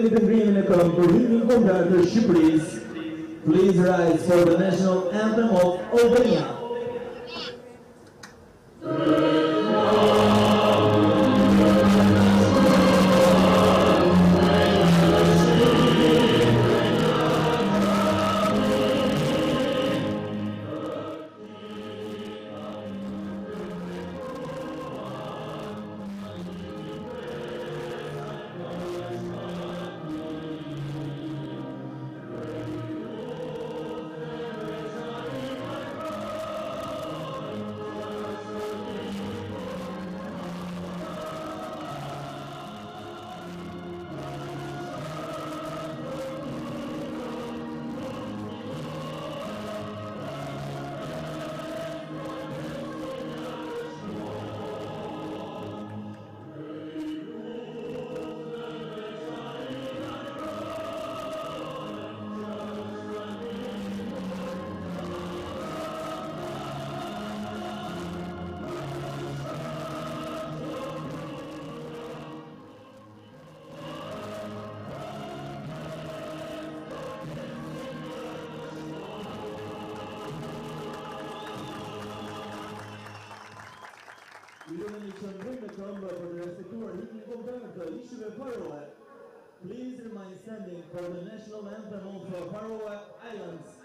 Ladies and gentlemen, në këmbë për himnin kombëtar të Shqipërisë. Please rise for the national anthem of Albania. Please remain standing for the national anthem of Faroe Islands.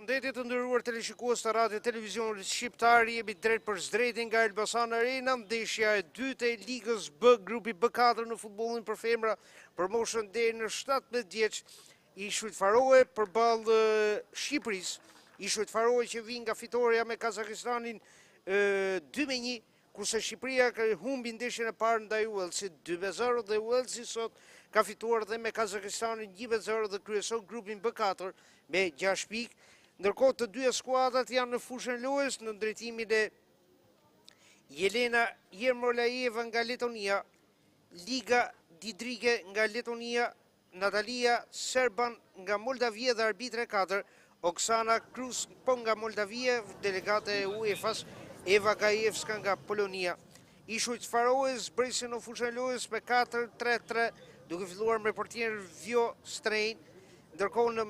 Shëndetit të ndëruar teleshikues të radio televizionit shqiptar, jemi drejt për zdrejtin nga Elbasan Arena, ndeshja e dytë e Ligës B, grupi B4 në futbollin për femra, për moshën deri në 17 vjeç, Ishujt Faroe përballë Shqipërisë. Ishujt Faroe që vijnë nga fitoria me Kazakistanin 2-1, kurse Shqipëria ka humbi ndeshjen e parë ndaj Uelësit 2-0 dhe Uelësi sot ka fituar dhe me Kazakistanin 1-0 dhe kryeson grupin B4 me 6 pikë. Ndërkohë të dyja skuadrat janë në fushën lojës në drejtimin e Jelena Jermolajeva nga Letonia, Liga Didrige nga Letonia, Natalia Serban nga Moldavia dhe arbitre 4, Oksana Krus po nga Moldavia, delegate e UEFA-s, Eva Gajevska nga Polonia. Ishujt Faroe zbresin në fushën lojës me 4-3-3, duke filluar me portier Vjo Strejn, ndërkohë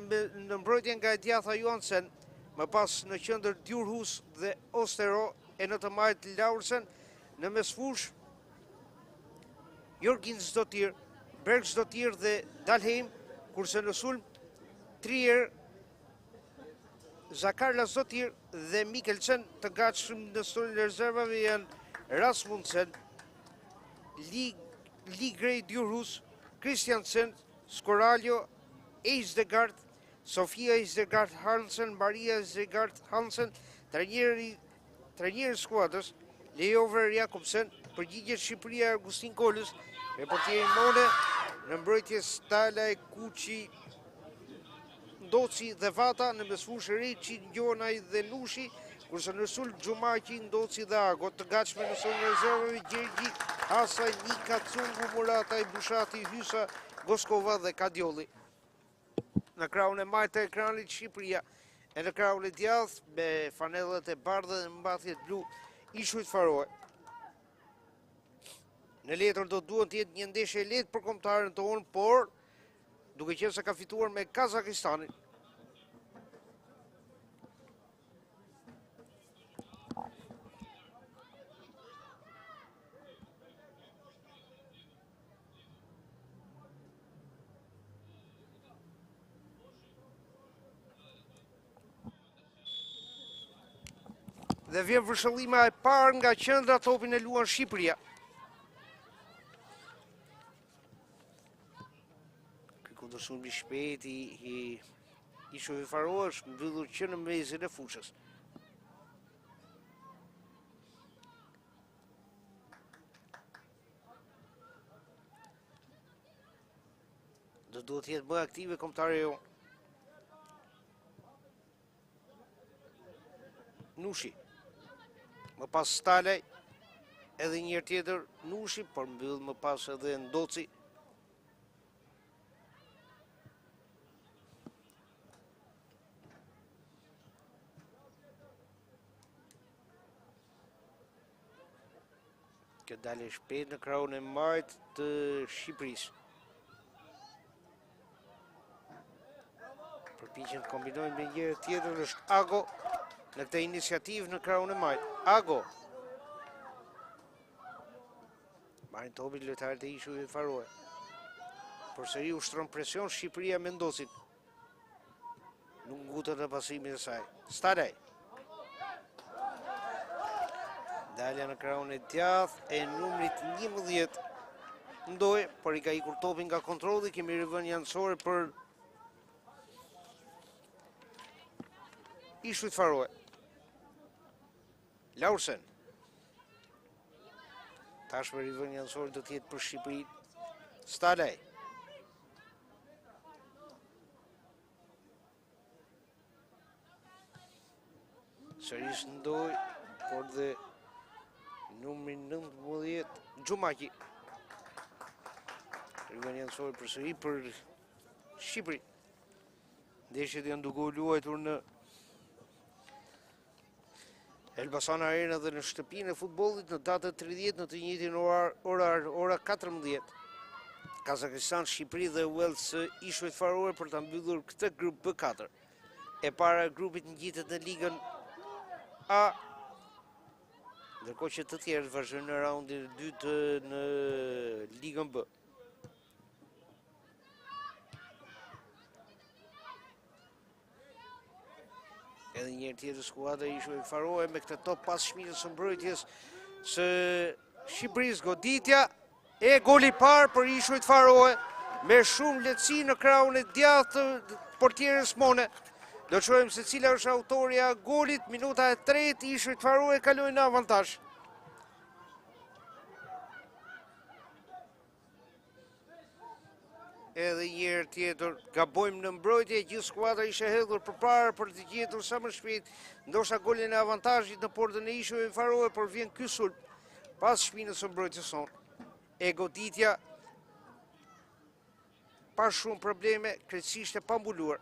në mbrojtjen nga Djatha Johansen, më pas në qendër Djurhus dhe Ostero e në të majt Laursen, në mesfush Jorgin Zdotir, Berg Zdotir dhe Dalheim, kurse në sulm Trier, Zakarla Zdotir dhe Mikkelsen. Të gatshëm në sulmin e rezervave janë Rasmussen, Ligrej Djurhus, Christiansen, Skoraljo, Eisdegard, Sofia Eisdegard Hansen, Maria Eisdegard Hansen, trajneri skuadrës, Leover Jakobsen, përgjigjet Shqipëria Augustin Kolës, me portierin Mone, në mbrojtje Stala e Kuqi, Ndoci dhe Vata, në mesfushë Reqi, Njonaj dhe Nushi, kurse në sulm Gjumaqi, Ndoci dhe Ago. Të gatshme në sulmin e rezervave Gjergji, Hasaj, Nika, Cungu, Murataj, Bushati, Hysa, Goskova dhe Kadiolli. në krahun e majtë të ekranit Shqipëria e në krahun e djathtë me fanellat e bardhë dhe mbathjet blu Ishujt Faroe. Në letër do duhet të jetë një ndeshje e lehtë për kombëtarën tonë, por duke qenë se ka fituar me Kazakistanin. Dhe vjen vërshëllima e parë nga qendra, topin e luan Shqipëria. Ky kundërshtim i shpejt i Ishujve Faroe është mbyllur që në mezin e fushës. Do duhet të jetë më aktive kombëtare jo. Nushi. Më pas Stalaj, edhe njërë tjetër Nushi, por mbyll më pas edhe Ndoci. Kjo dalë shpejt në krahun e majtë të Shqipërisë. Përpiqen të kombinojnë me njërë tjetër është Ago në këtë iniciativë në krahun e majtë. Ago. Marrin topin lojtarët e Ishujve Faroe. Përsëri ushtron presion Shqipëria me Ndocin. Nuk ngutet në pasimin e saj. Stalaj. Dalja në krahun e djathtë e numrit 11. Ndoj, por i ka ikur topin nga kontrolli, kemi rivën janësore për Ishujt Faroe. Laursen. Tashmë rivën janësore do t'jetë për Shqipëri. Stalaj. Sërish Ndoj, por dhe numri 19, Gjumaki. Rivën janësore për sëri për Shqipëri. Ndeshjet janë duke u luajtur në Elbasan Arena dhe në shtëpinë e futbollit në datën 30 në të njëjtin orar, ora 14. Kazakistan, Shqipëri dhe Wales Ishujt Faroe për ta mbyllur këtë grup B4. E para e grupit ngjitet në ligën A, ndërkohë që të tjerët vazhdojnë në raundin e dytë në ligën B. Edhe njërë tjetër skuadra Ishujve Faroe me këtë top pas shmitës së mbrojtjes së Shqipërisë. Goditja e goli parë për Ishujt Faroe me shumë lehtësi në krahun e djathtë të portierës Mone. Do të shohim se cila është autorja e golit. Minuta e 3, Ishujt Faroe kalojnë në avantazh. Edhe njërë tjetër, gabojmë në mbrojtje, gjithë skuadra ishe hedhur përpara për të gjetur sa më shpejt, ndoshta golin e avantazhit në portën e Ishujve Faroe, por vjen ky sulm pas shpinës së mbrojtjes sonë. E goditja pa shumë probleme, krejtësisht e pambuluar.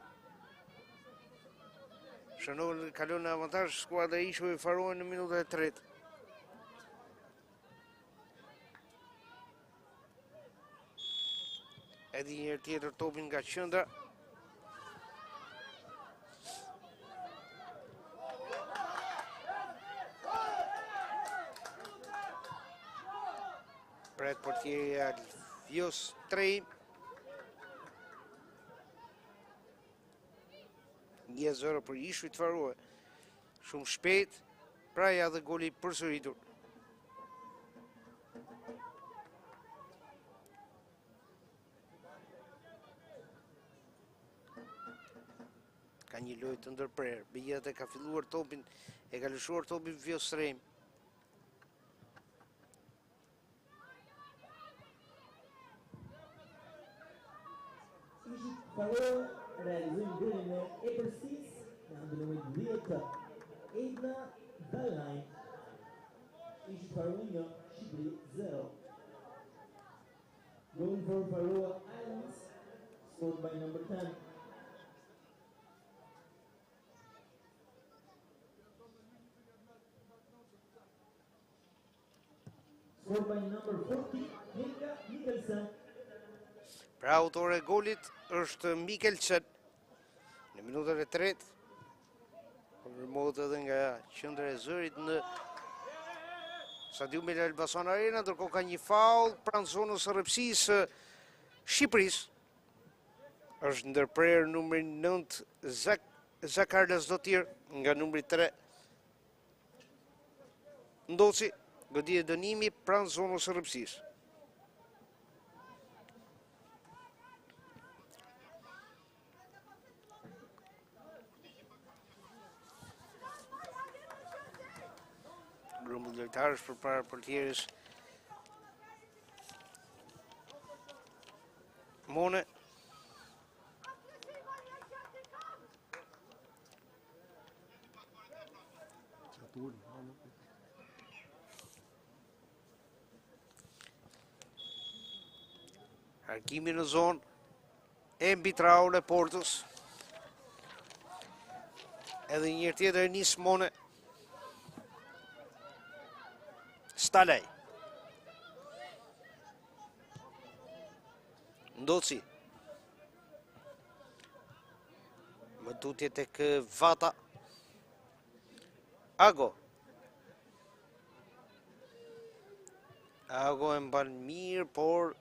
Shënohet kalon në avantazh skuadra e Ishujve Faroe në minutën e 3. Edhe njërë tjetër topin nga qendra. Pret portierja Vjos 3. 1-0 për Ishujt Faroe. Shumë shpejt, pra ja dhe goli përsëritur. Ka një lojë të ndërprerë, megjithatë ka filluar topin, e ka lëshuar topin Vjos 3. Ishujt Faroe realizojnë golin e epërsisë në numrin 10, Edna Bellajn. Ishujt Faroe 1, Shqipëri 0. Goal for Faroe Islands, scored by number 10, scored by number 40, Helga Mikkelsen. Pra autore e golit është Mikkelsen. Në minutën e tretë, konfirmohet edhe nga qendra e zërit në Stadiumin Elbasan Arena, ndërkohë ka një faul pranë zonës së rrepsisë Shqipërisë. Është ndërprerë numri 9 Zakar Lazdotir nga numri 3 Ndoci, goditje dënimi pranë zonës së rrepsisë. Grumbull lojtarësh përpara portieris Mone. Harkimi në zonë e mbitraun e Portës. Edhe një tjetër nis Mone. Stalaj. Ndoci. Më tutje tek Vata. Ago. Ago e mban mirë, por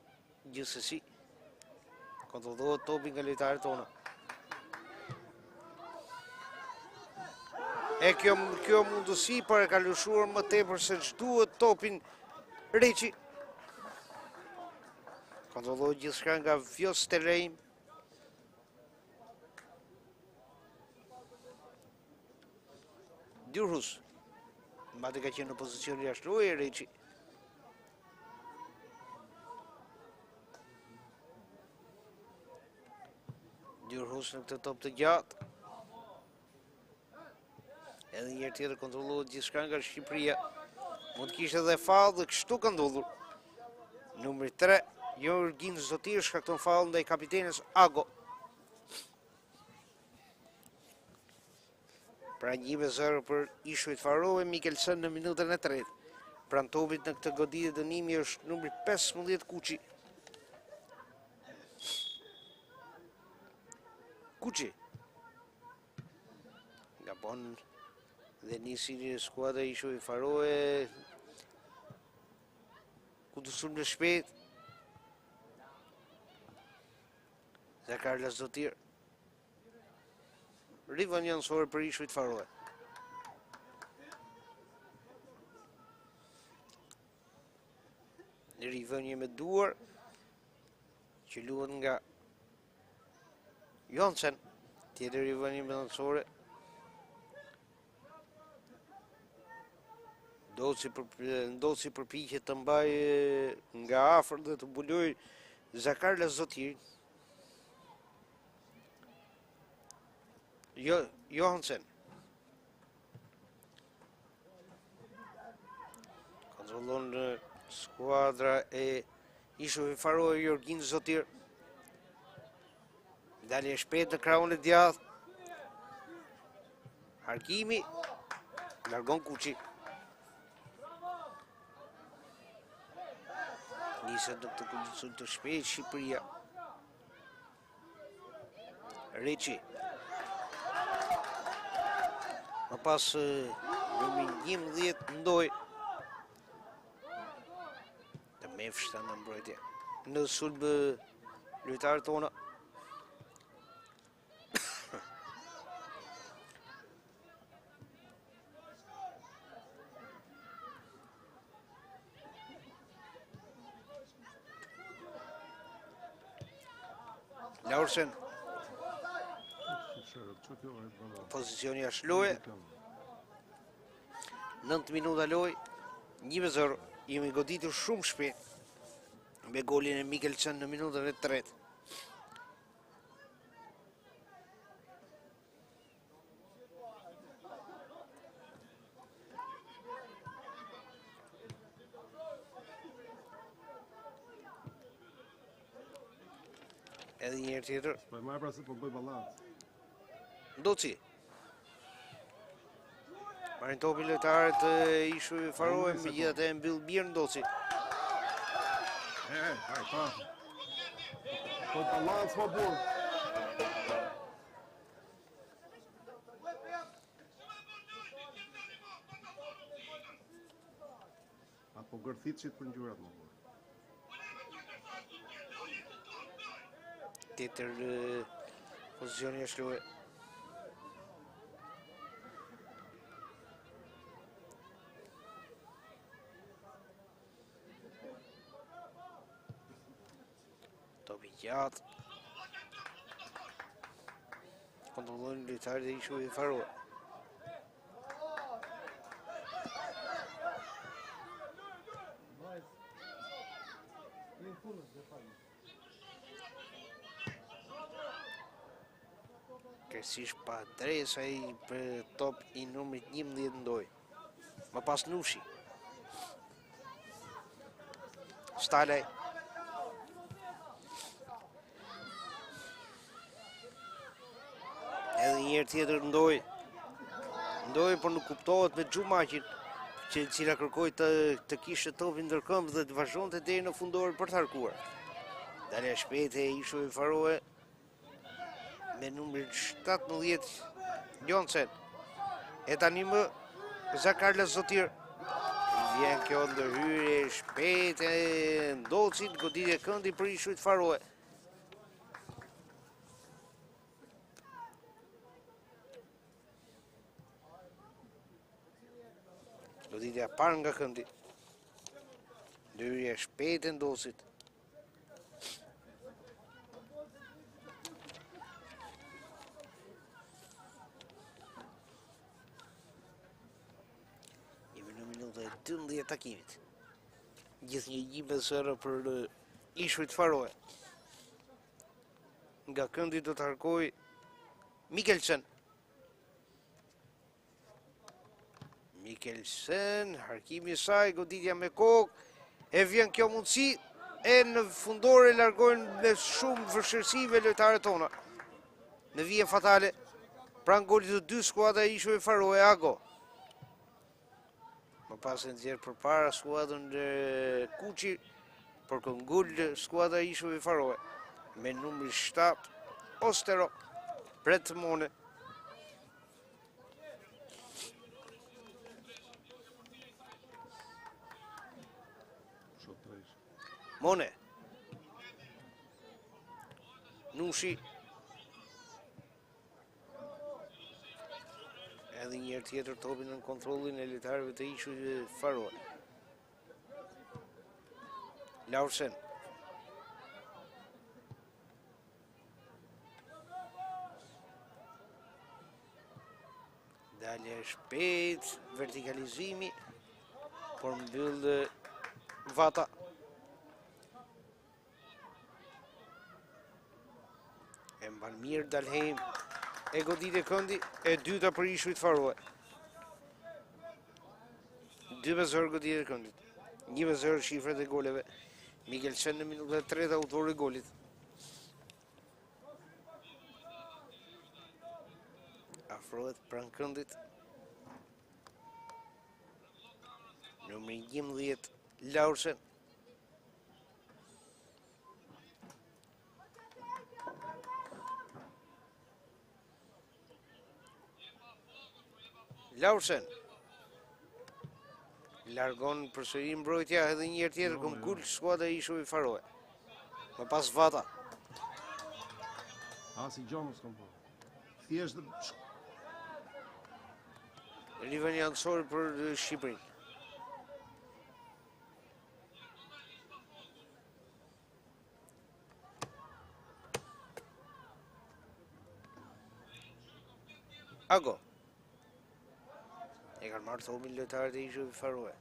gjithsesi kontrollohet topi nga lojtarët tonë. E kjo mundësi për e ka lëshuar më tepër se ç'duhet topin Reçi. Kontrollohet gjithçka nga Vjos Telejm. Dyrhus. Mbati ka qenë në pozicion jashtëruaj Reçi. Dyrhus në këtë top të gjatë. Edhe një herë tjetër kontrollohet gjithçka nga Shqipëria. Mund të kishte edhe faull dhe kështu ka ndodhur. Numri 3, Jorgin Zotir shkakton faull ndaj kapitenës Ago. Pra 1-0 për Ishujt Faroe, Mikkelsen në minutën e tretë. Pranë topit në këtë goditje dënimi është numri 15 Kuçi. Kuçi. Gabon dhe nisi skuadra e Ishujt Faroe. Ku të sulm shpejt. Zakar Lazdotir. Rivën janësore për Ishujt Faroe. Rivënje me duar që luhet nga Jonsen. Tjetër rivënje me janësore. Ndoci përpiqet të mbaj nga afër dhe të mbuloj Zakar Lazdotir. Johansen. Kontrollon skuadra e Ishujt Faroe Jorgin Zotir. Dalje shpejt në krahun e djathtë. Harkimi largon Kuçi. Niset në këtë kondicion të shpejt Shqipëria. Reçi. Më pas numri 11 ndoj të mefshta në mbrojtje. Në sulm lojtarët tonë. Laursen. Pozicioni jashtë loje. 9 minuta loj. 1-0. Jemi goditur shumë shpejt me golin e Mikkelsen në minutën e tretë. Edhe një herë tjetër. Po më pra se po bëj ballat. Ndoci. Marrin topin lojtarët e Ishujt Faroe, megjithatë e mbyll mirë Ndoci. Haj, pa. Po balans më burë. Apo gërthit që të për njërat më burë. Tjetër pozicioni është luaj. Topi gjatë. Kontrollojnë lojtarët e Ishuj Faroe. Kërësish pa dresa i për top i numrit 11 ndoj. Më pas Nushi. Stalaj. Edhe njerë tjetër ndoj. Ndoj, por nuk kuptohet me Xhumaqin, që cila kërkoj të kishte topin ndërkëmbë dhe të vazhdonte deri në fundor për të harkuar. Dalja shpejtë e Ishuj Faroe me numrin 17 Jonsen. E tani më Zakarla Zotir. Vjen kjo ndërhyrje shpejtë e Ndocit, goditje këndi për Ishuj Faroe. Goditja parë nga këndi. Ndërhyrje shpejtë e Ndocit. Në minuta e 12 takimit. Gjithë një gjime sërë për Ishuj Faroe. Nga këndi do të harkoj Mikkelsen. Mikkelsen, harkimi i saj, goditja me kokë, e vjen kjo mundësi, e në fundore largojnë me shumë vështirësive lojtarët tona. Në vije fatale, pranë golit të dy skuadra e Ishuj Faroe, Ago. Më pas e nxjerë për para skuadrën Kuqi, për këngull skuadra Ishuj Faroe. Me numri 7, Ostero, Bret Mone. Mone. Nushi. Edhe njerë tjetër topin në kontrolin e lojtarëve të Ishuj Faroe. Laursen. Dalje shpejt, vertikalizimi, por mbyll Vata. E mban mirë Dalheim. E goditje këndi, e dyta për Ishuj Faroe. 2-0 goditje këndit. 1-0 shifrat e goleve. Mikkelsen në minuta 3 autori i golit. Afrohet pranë këndit. Numri 11, Laursen. Laursen. Largon përsëri mbrojtja edhe një herë tjetër këmbgul skuadra e Ishuj Faroe. Më pas Vata. Si Gjonës kam po. Thjesht Riveni Ansori për Shqipërinë. Ago. E kanë marrë topin lojtarët e Ishuj Faroe.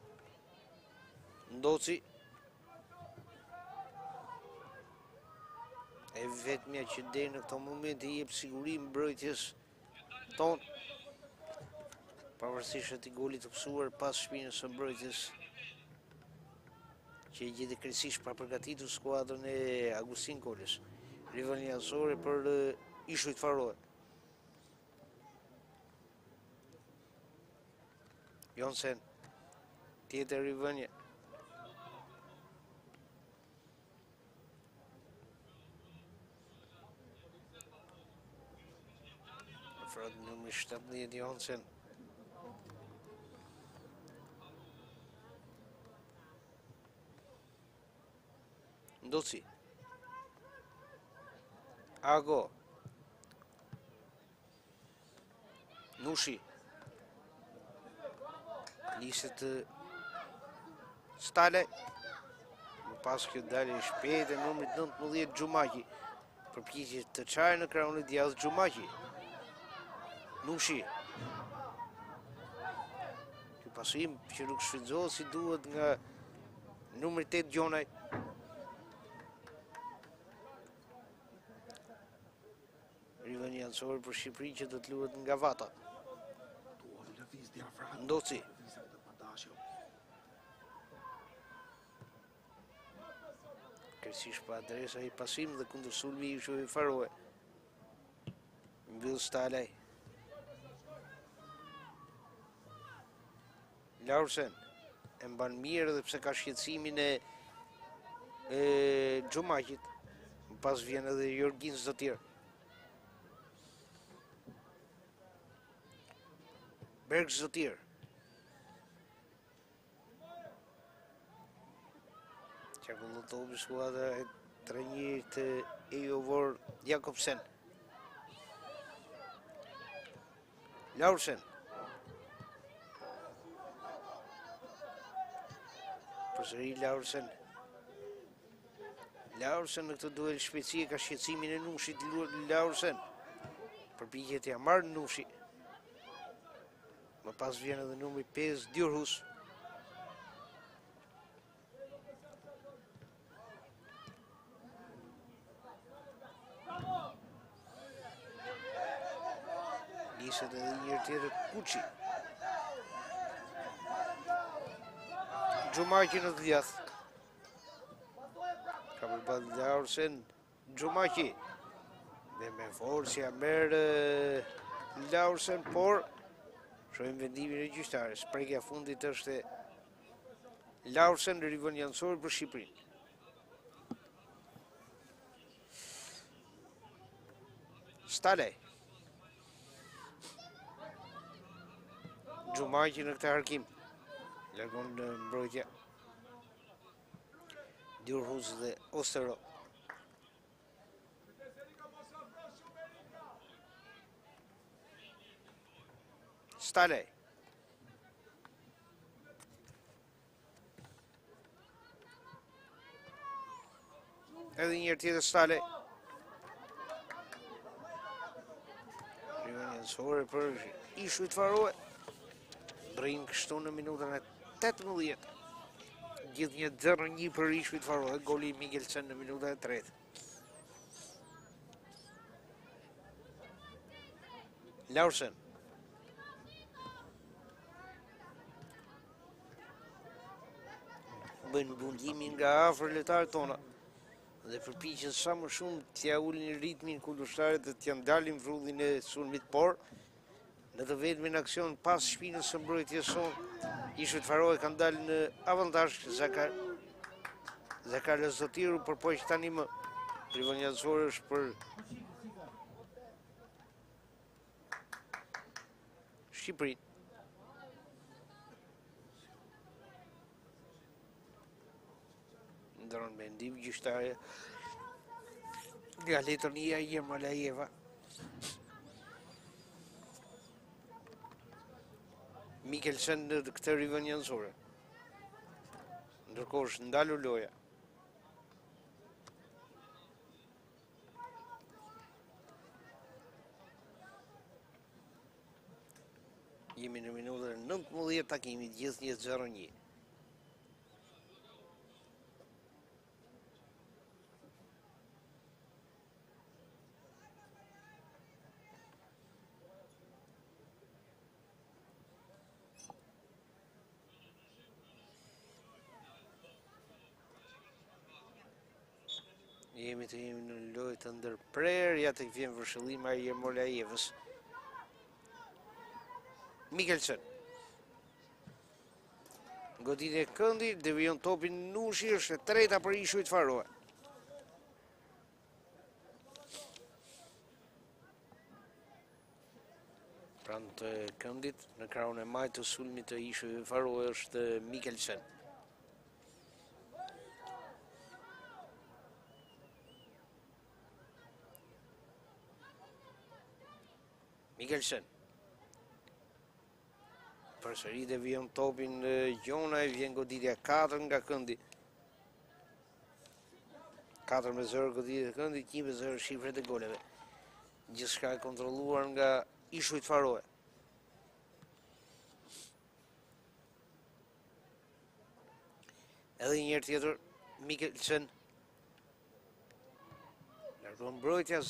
Ndoci. E vetmja që deri në këto momente i jep siguri mbrojtjes tonë. Pavarësisht atij golit të kësuar pas shpinës së mbrojtjes që i gjeti krejtësisht pa përgatitur skuadrën e Agustin Kolës. Riveni Ansori për Ishuj Faroe. Jonsen, tjetër rivënje. Numri 17 Johansen. Ndoci. Ago. Nushi. Niset Stale. Më pas kjo dalje shpejt e numrit 19 Xhumaqi. Përpiqet të çajë në krahun e djathtë Xhumaqi. Nushi. Ky pasim që nuk shfrytëzohet si duhet nga numri 8 Gjonaj. Rivani Ansori për Shqipërinë që do të luhet nga Vata. Ndoci. Kërësish pa adresa i pasim dhe kundër sulmi i Shuhi Faroe. Mbyll Stalaj. Laursen e mban mirë dhe pse ka shqetësimin e Xhumaqit. Pas vjen edhe Jorgin Zotir. Berg Zotir. Çakullu topi skuadra e trajnerit të Ejovor Jakobsen. Laursen. Përsëri Laursen. Laursen në këtë duel shpejtësie ka shqetësimin e Nushit Laursen. Përpiqet ja marrë Nushi. Më pas vjen edhe numri 5 Djurhus. Niset edhe një tjetër Kuçi. Xhumaqi në të djathtë. Ka përballë Laursen, Xhumaqi. Dhe me forcë merr Laursen, por shohim vendimin e gjyqtarës. Prekja fundit është Laursen Rivani Ansori për Shqipërinë. Stalej. Xhumaqi në këtë harkim. Largon në mbrojtja. Djurhus dhe Ostero. Stalej. Edhe një tjetër Stalej. Rivani Ansori për Ishujt Faroe. Brin kështu në minutën e 18. Gjithë një 0-1 për Ishujt Faroe. Goli i Mikkelsen në minutën e 3. Laursen. Bëjnë bundimin nga afër lojtarët tona dhe përpiqen sa më shumë t'ja ulin ritmin kundërshtarit dhe t'ja ndalin vrrullin e sulmit, por në të vetmin aksion pas shpinës së mbrojtjes sonë, Ishujt Faroe kanë dalë në avantazh. Zakar Zotiru përpoq tani më. Rivani Ansori është për Shqipërinë. Ndron mendim gjyqtarja nga Letonia Jermolajeva. Mikkelsen në këtë Rivani Ansori. Ndërkohë është ndalur loja. Jemi në minutën 19 takimit, gjithë një 0-1. Jemi në lojë të ndërprer, ja të vjen vëshëllima e Jermolajevës. Mikkelsen. Goditje e këndit, devijon topin Nushi, është e treta për Ishujt Faroe. Pranë të këndit, në krahun e majtë të sulmit të Ishujve Faroe është Mikkelsen. Mikkelsen. Përsëri devion topin Gjona, vjen goditja 4 nga këndi. 4-0 goditja e këndit, 1-0 shifret e goleve. Gjithçka e kontrolluar nga Ishujt Faroe. Edhe një herë tjetër, Mikkelsen. Largon mbrojtja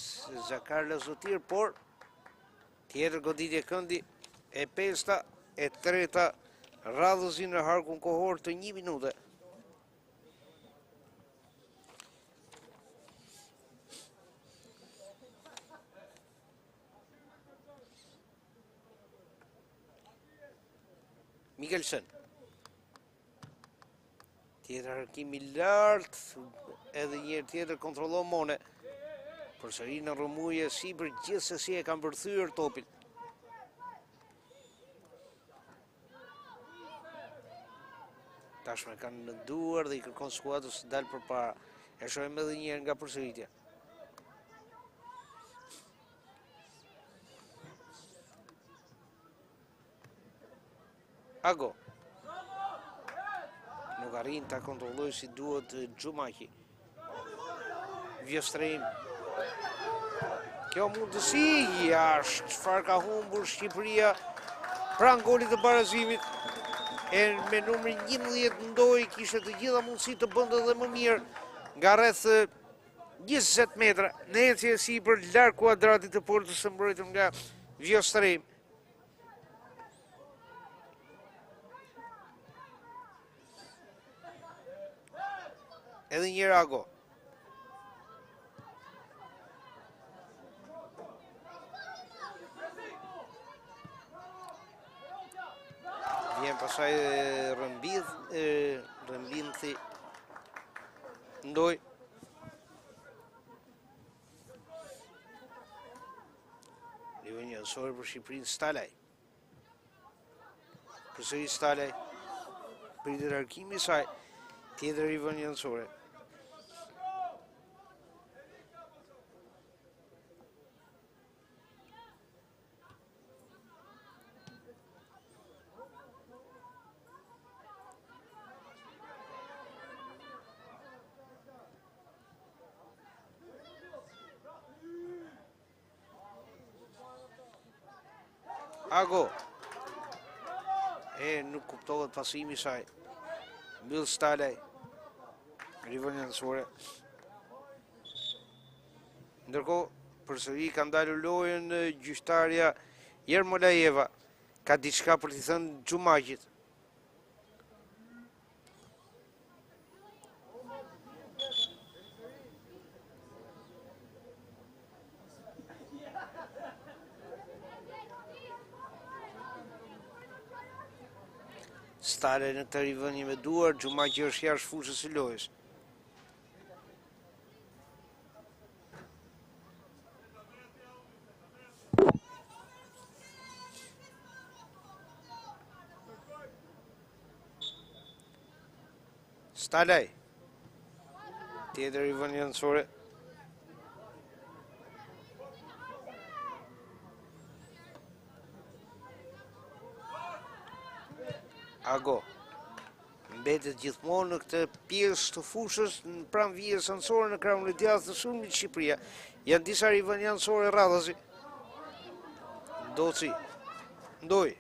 Zakar Lazotir, por tjetër goditje këndi e 5-ta, e 3-ta radhësi në harkun kohor të 1 minute. Mikkelsen. Tjetër harkimi lartë, edhe një herë tjetër kontrollon Mone. Përsëri në rrëmuje sipër, gjithsesi e kanë përthyer topin. Tashme kanë në duar dhe i kërkon skuadrës të dalë përpara. E shohim edhe një herë nga përsëritja. Ago. Nuk arrin ta kontrolloj si duhet Xhumaqi. Vjestrejm. Kjo mundësi jashtë, çfarë ka humbur Shqipëria pranë golit të barazimit. E me numrin 11 Ndoj kishte të gjitha mundësi të bënte edhe më mirë nga rreth 20 metra në ecje sipër larg kuadratit të portës së mbrojtur nga Vjestrejm. Edhe një Ago. Vjen pasaj rëmbinthi Ndoj. Live një ansore për Shqipërinë Stalaj. Përsëri Stalaj. Pritet harkimi i saj. Tjetër i vën një ansore. Ago. Nuk kuptohet pasimi i saj. Mbyll Stalaj. Rivën e nësore. Ndërkohë, përsëri ka ndalur lojën gjyqtarja Jermolajeva. Ka diçka për t'i thënë Xhumaqit. Stalaj në këtë rivënje me duar, Xhumaqi është jashtë fushës së lojës. Stalaj. Tjetër rivënje nësore. Ago. Mbetet gjithmonë në këtë pjesë të fushës në pranë vijës anësore në krahun e djathtë të sulmit Shqipëria. Janë disa rivënje anësore radhësi. Doci. Ndoj.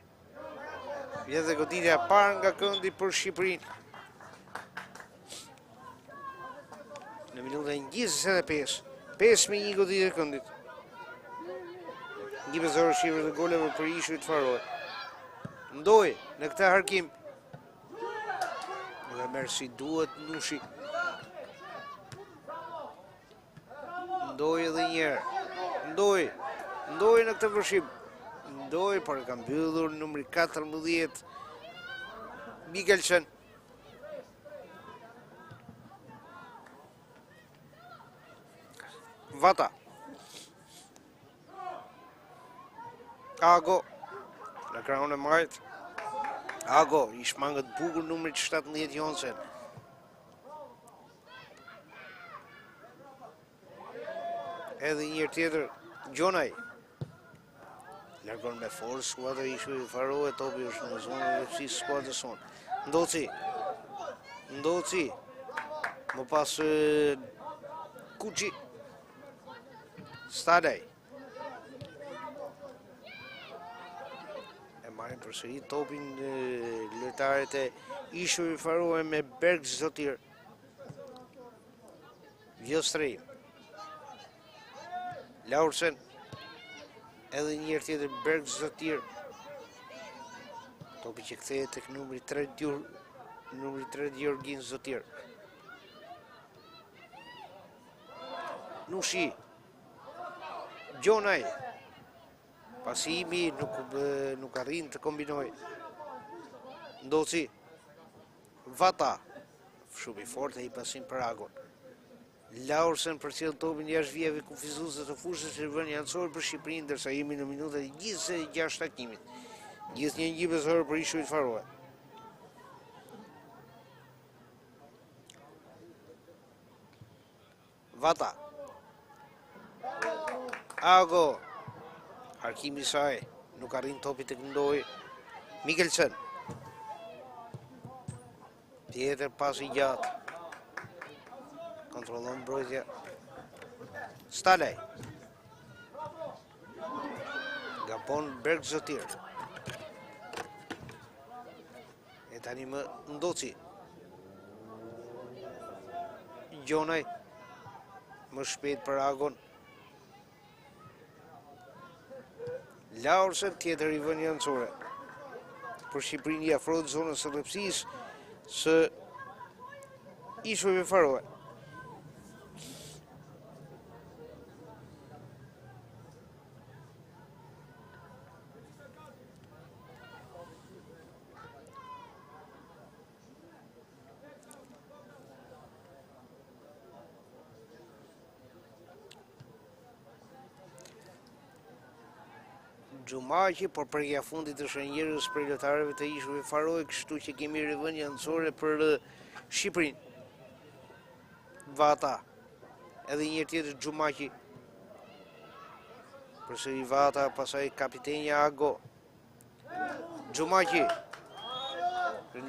Vjen dhe goditja e parë nga këndi për Shqipërinë. Në minutën 25. 5-1 goditja e këndit. 1-0 shifrët e goleve për Ishujt Faroe. Ndoj në këtë harkim. Nuk e merr si duhet Nushi. Ndoj edhe një herë. Ndoj në këtë vërshim. Ndoj, por ka mbyllur numri 14 Mikkelsen. Vata. Ago. Në krahun e majt. Ago, i shmangët bukur numrit 17 Jonsen. Edhe një tjetër, Gjonaj. Largon me forë, skuadra i Shuj Faroe, topi është në zonë e lepsisë skuadrës sonë. Ndoci, më pas Kuqi, Stadaj. E marrin përsëri topin lojtarët e Shuj Faroe me Berg Zotir. Vjostrej. Laursen. Edhe njërë tjetër Berg Zotir. Topi që kthehet tek numri 3 Jorgin Zotir. Nushi. Gjonaj. Pasimi nuk arrin të kombinoj. Ndoci. Vata. Shumë i fortë e i pasim për Agon. Laursen përcjell topin jashtë vijave kufizuese të fushës që vënë jancor për Shqipërinë, ndërsa jemi në minutat e 26 takimit. Gjithë një ngjibësor për Shuj Faroe. Vata. Ago. Harkimi saj. Nuk arrin topi të këndoj. Mikkelsen. Tjetër pas i gjatë. Kontrollon mbrojtja. Stalej. Gabon Berg Zotir. E tani më Ndoci. Gjonaj. Më shpejt për Agon. Laursen tjetër i vën jancore. Për Shqipërinë i afrohet zonës së lepsisë së Ishujve Faroe. Gjumaqi, por përja fundit të shënjerës për lojtarëve të Ishujve Faroe, kështu që kemi rivënë jancore për Shqipërinë. Vata, edhe një tjetër Gjumaqi. Përsëri Vata, pasaj kapitenja Ago. Gjumaqi,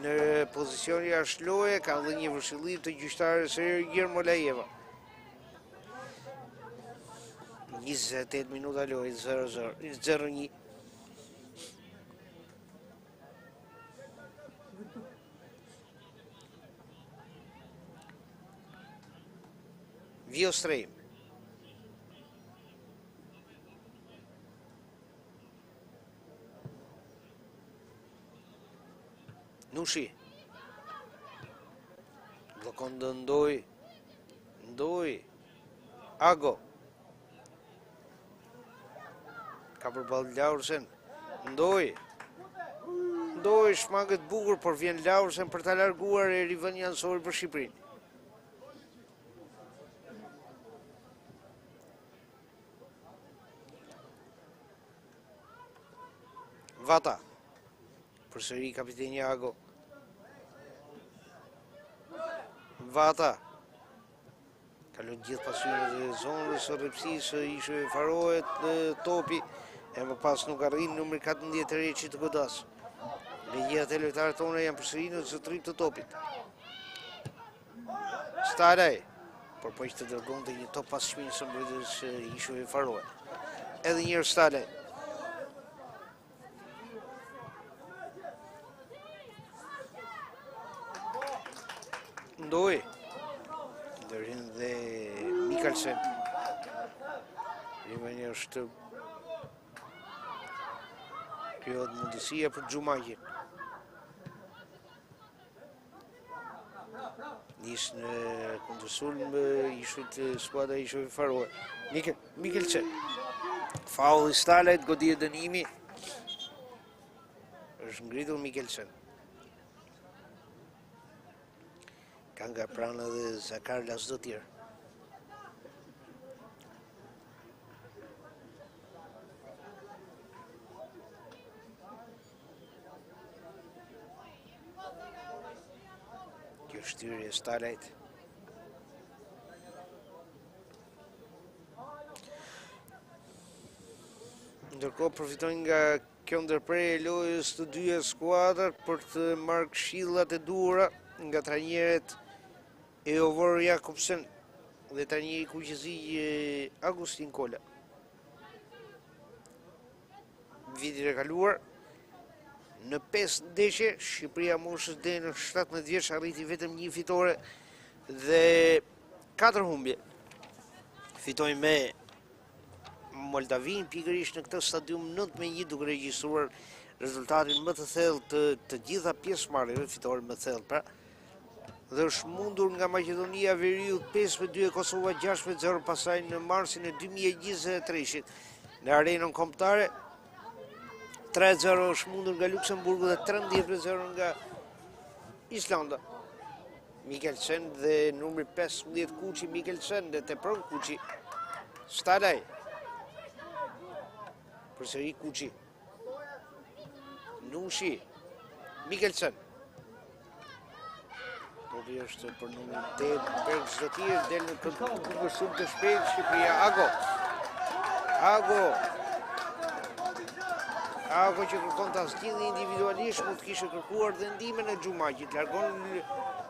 në pozicioni jashtë loje, ka dhe një vëshillim të gjyqtarës Gjermo Lajeva. 28 minuta lojë, 0-1. Vjostrej. Nushi. Blokon dë Ndoj. Ago. Ka përballë Laursen. Ndoj shmangët bukur, por vjen Laursen për ta larguar e rivën jansori për Shqipërinë. Vata. Përsëri kapiteni Ago. Vata. Kalon gjithë pasurinë e zonës së rrepsisë Ishujve Faroe topi. E më pas nuk arrin numri 14 Reçi të godas. Legjerat e lojtarët tonë janë përsëri në zotrim të topit. Stadaj, por po që të dërgonte një top pas shpinë së mbrojtës Ishujve Faroe. Edhe njërë Stadaj. Ndoj. Ndërhin dhe Mikkelsen. Rimeni është krijohet mundësia për Gjumaqin. Nis në kundërsulm ishujt skuadra Ishujve Faroe. Mikkelsen. Faul i Stalajt, goditje dënimi. Është ngritur Mikkelsen. Ka nga pranë dhe Zakar Lasdotir. Shtyrje Starlight. Ndërkohë përfitojnë nga kjo ndërprerje e lojës të dyja skuadrat për të marrë këshillat e duhura nga trajnerët Eovor Jakobsen dhe trajneri kuqezi Agustin Kola. Vitin e kaluar, në 5 ndeshje, Shqipëria moshës deri në 17 vjeç arriti vetëm 1 fitore dhe 4 humbje. Fitojnë me Moldavin pikërisht në këtë stadium 9-1 duke regjistruar rezultatin më të thellë të gjitha pjesëmarrjeve, fitoren më të thellë pra. Dhe është mundur nga Maqedonia Veriut 5-2 e Kosova 6-0, pasaj në marsin e 2023 në arenën kombëtare 3-0 është mundur nga Luksemburgu dhe 13-0 nga Islanda. Mikkelsen dhe numri 15 Kuçi, Mikkelsen dhe tepron Kuçi. Starlaj. Përsëri Kuçi. Nushi. Mikkelsen. Topi është për numrin 8 Bergzdotir, del në kërkesum të shpejt Shqipëria. Ago që kërkon të asgjidhje individualisht, mund të kishte kërkuar dhe ndihmën e Xhumaqit. Largon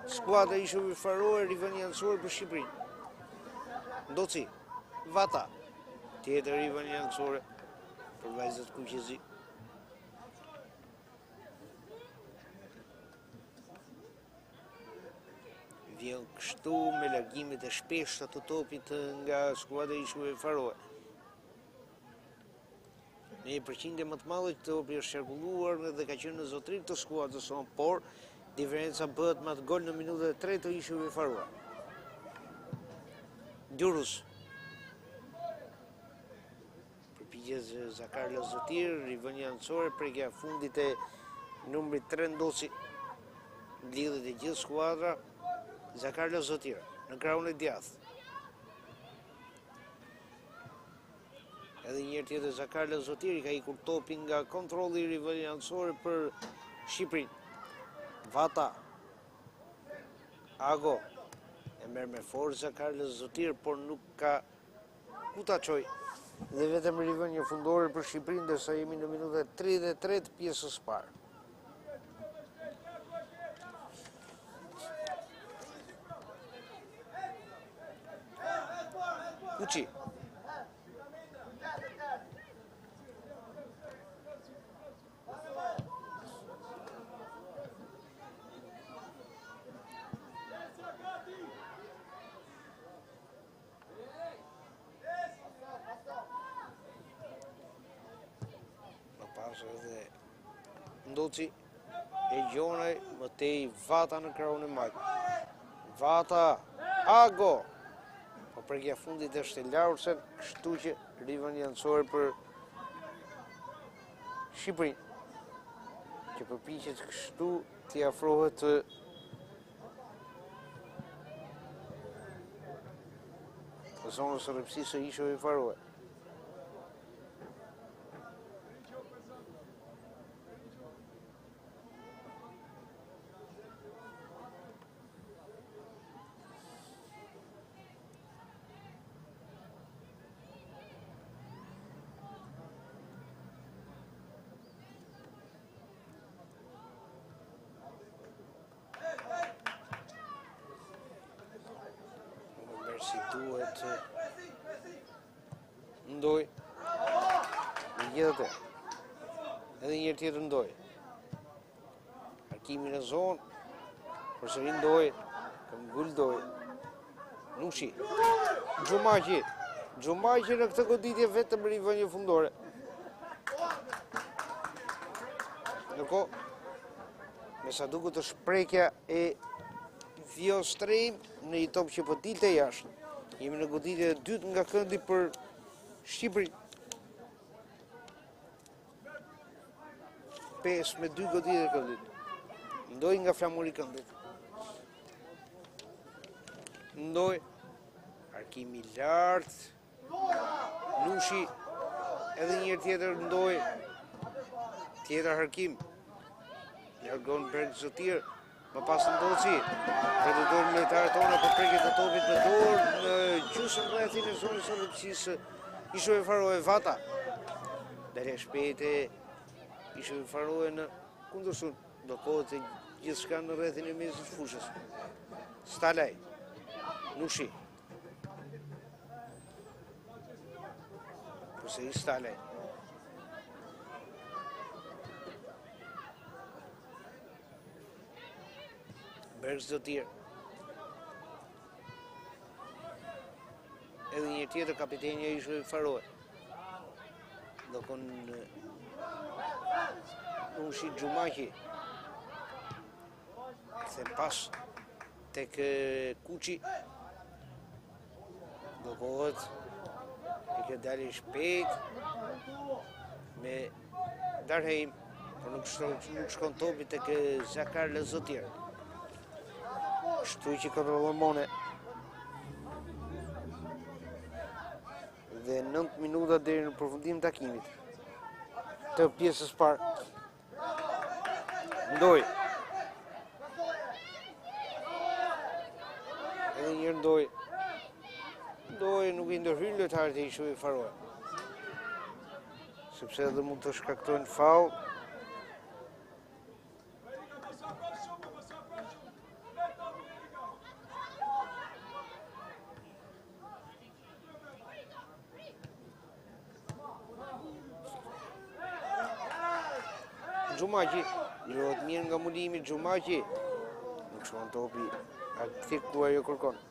skuadra ishte Faroe rivenjancuar për Shqipërinë. Ndoci, Vata, tjetër rivenjancuar për vajzat kuqezi. Vjen kështu me largimet e shpeshta të topit nga skuadra ishte Faroe. Në 1% më të madhe që topi është qarkulluar dhe ka qenë në zotëri të skuadrës, por diferenca bëhet me atë gol në minutën e 3 të ishte Faroe. Durrës. Përpjekjes Zakar Lazotir, rivenjancore, prekja fundit e numrit 3 Ndoci. Lidhet e gjithë skuadra, Zakar Lazotir në krahun e djathtë. Edhe njërë tjetër Zakar Lazotiri ka ikur topin nga kontrolli rivenjancore për Shqipërinë. Vata. Ago. E merr me forcë Zakar Lazotir, por nuk ka ku ta çojë. Dhe vetëm rivenjë fundore për Shqipërinë, ndërsa jemi në minutën 33 të pjesës së parë. Kuçi. Dhe Ndoci e gjonaj më tej Vata në krahun e majt. Vata, Ago. Po prekja fundit është e largën, kështu që rivenjancore për Shqipërinë, që përpiqet kështu t'i afrohet zonës së rrepsisë së ishujve Faroe. Si duhet Ndoj në gjithëte edhe njërë tjetër Ndoj Arkimi në zonë përsëri Ndoj kam gull Ndoj Nushi Xhumaqi në këtë goditje vetëm rivenjë fundore. Ndërkohë me sa duket është prekja e Vjostrejm në një top që po dilte jashtë. Jemi në goditje e dytë nga këndi për Shqipërinë. 5-2 goditje e këndit. Ndoj nga flamuri këndit. Ndoj. Arkimi lartë. Nushi. Edhe njërë tjetër Ndoj. Tjetër Arkim. Largon Bergzdotir. Më pas Ndoci, pretendojnë lojtarët tonë për prekje të topit me dorë në gjysmën rrethin e zonës së rrëpsisë Ishove Faroe Vata. Dalja shpejte Ishove Faroe në kundërshun, ndërkohë të gjithçka në rrethin e mesit të fushës. Stalaj, Nushi. Përsëri Stalaj. Bergzotir. Edhe një tjetër kapitenja Ishove Faroe. Do kon Nushi Xhumaqi. Kthen pas tek Kuçi. Do kohet i ke dalë shpejt me Darheim, por nuk shkon topi tek Zakar Lezotir. Kështu që kontrollon Mone. Dhe 9 minuta deri në përfundim takimit të pjesës parë. Ndoj. Edhe një Ndoj. Ndoj nuk i ndërhyn lojtarët e Ishove Faroe. Sepse edhe mund të shkaktojnë faull. Xhumaqi, lirohet mirë nga mulimi Xhumaqi. Nuk shkon topi aty ku ajo kërkon.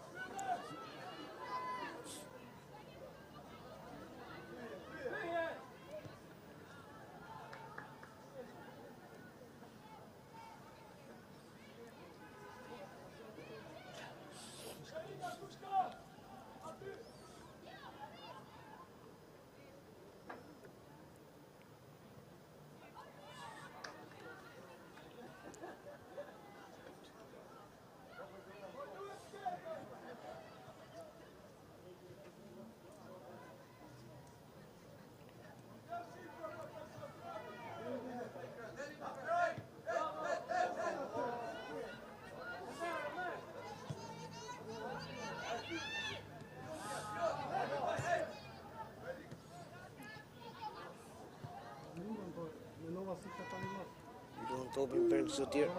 Lidon topin Bergzotir.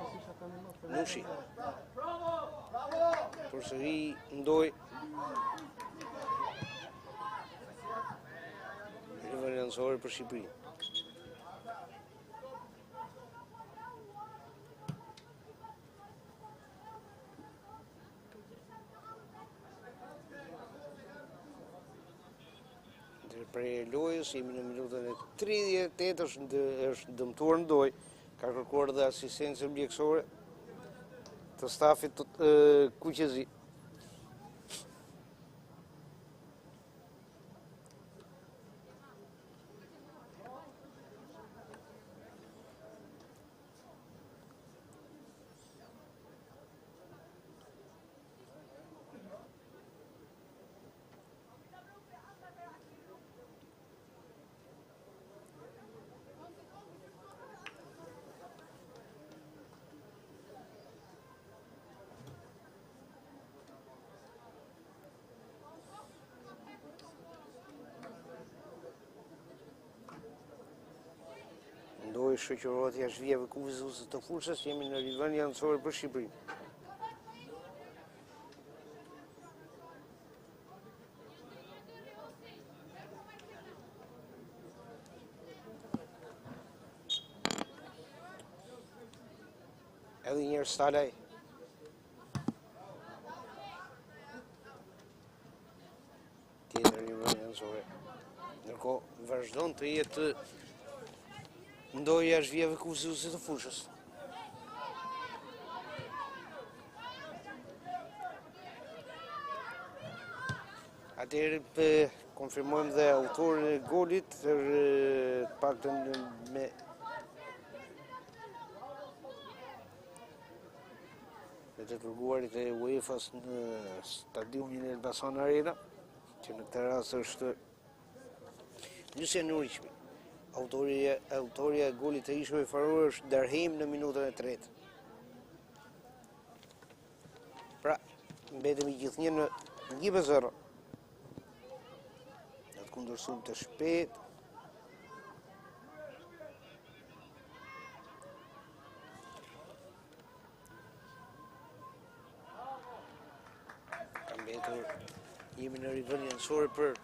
Nushi. Përsëri Ndoj. Rivaliancore për Shqipërinë. Prej lojës, jemi në minutën e 38, është dëmtuar Ndoj, ka kërkuar dhe asistencë mjekësore të stafit të Kuqezi. Ndoj shoqërohet jashtë vijave kufizuese të fushës, jemi në rivaliancore për Shqipërinë. Edhe njërë Stalaj. Tjetër rivaliancore. Ndërkohë vazhdon të jetë Ndoj jashtë vijave kufizuese të fushës. Atëherë konfirmojmë dhe autorin e golit, paktën me të kërkuarit e UEFA-s në stadiumin e Elbasan Arena, që në këtë rast është Lucien Nuriqmi. Autoria e golit të Ishove Faroe është Darheim në minutën e 3. Pra, mbetemi gjithnjë në 1-0. Në të kundërshtuar të shpejt. Ka mbetur, jemi në rivënie anësore për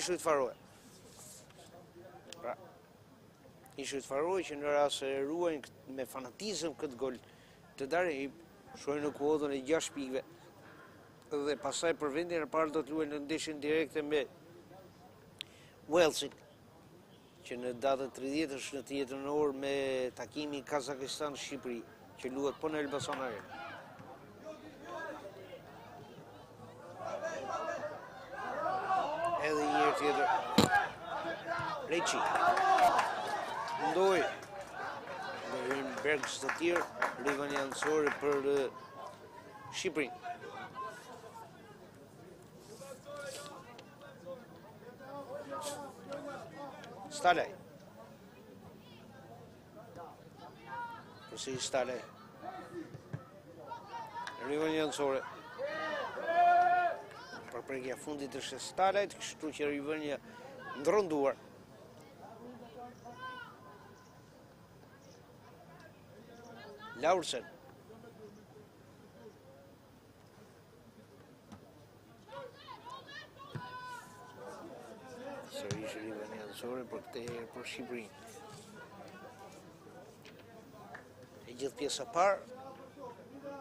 Ishujt Faroe. Pra, Ishujt Faroe që në rast se ruajnë me fanatizëm këtë gol të darë, shojnë në kuotën e 6 pikëve. Dhe pasaj për vendin e parë do të luajnë në ndeshjen direkte me Walesin, që në datën 30 është në të jetënor me takimi Kazakistan-Shqipëri, që luhet po në Elbasan Arena. Edhe një herë tjetër, Reçi, ndoj, në Bergs të tjerë, rivani anësore për Shqipërinë. Stalaj. Përsi Stalaj. Rivani anësore. Përprekja fundit është Stalajt, kështu që rivënia ndrënduar. Laursen. Sërish rivënia anësore për këtë herë për Shqipërinë. E gjithë pjesa parë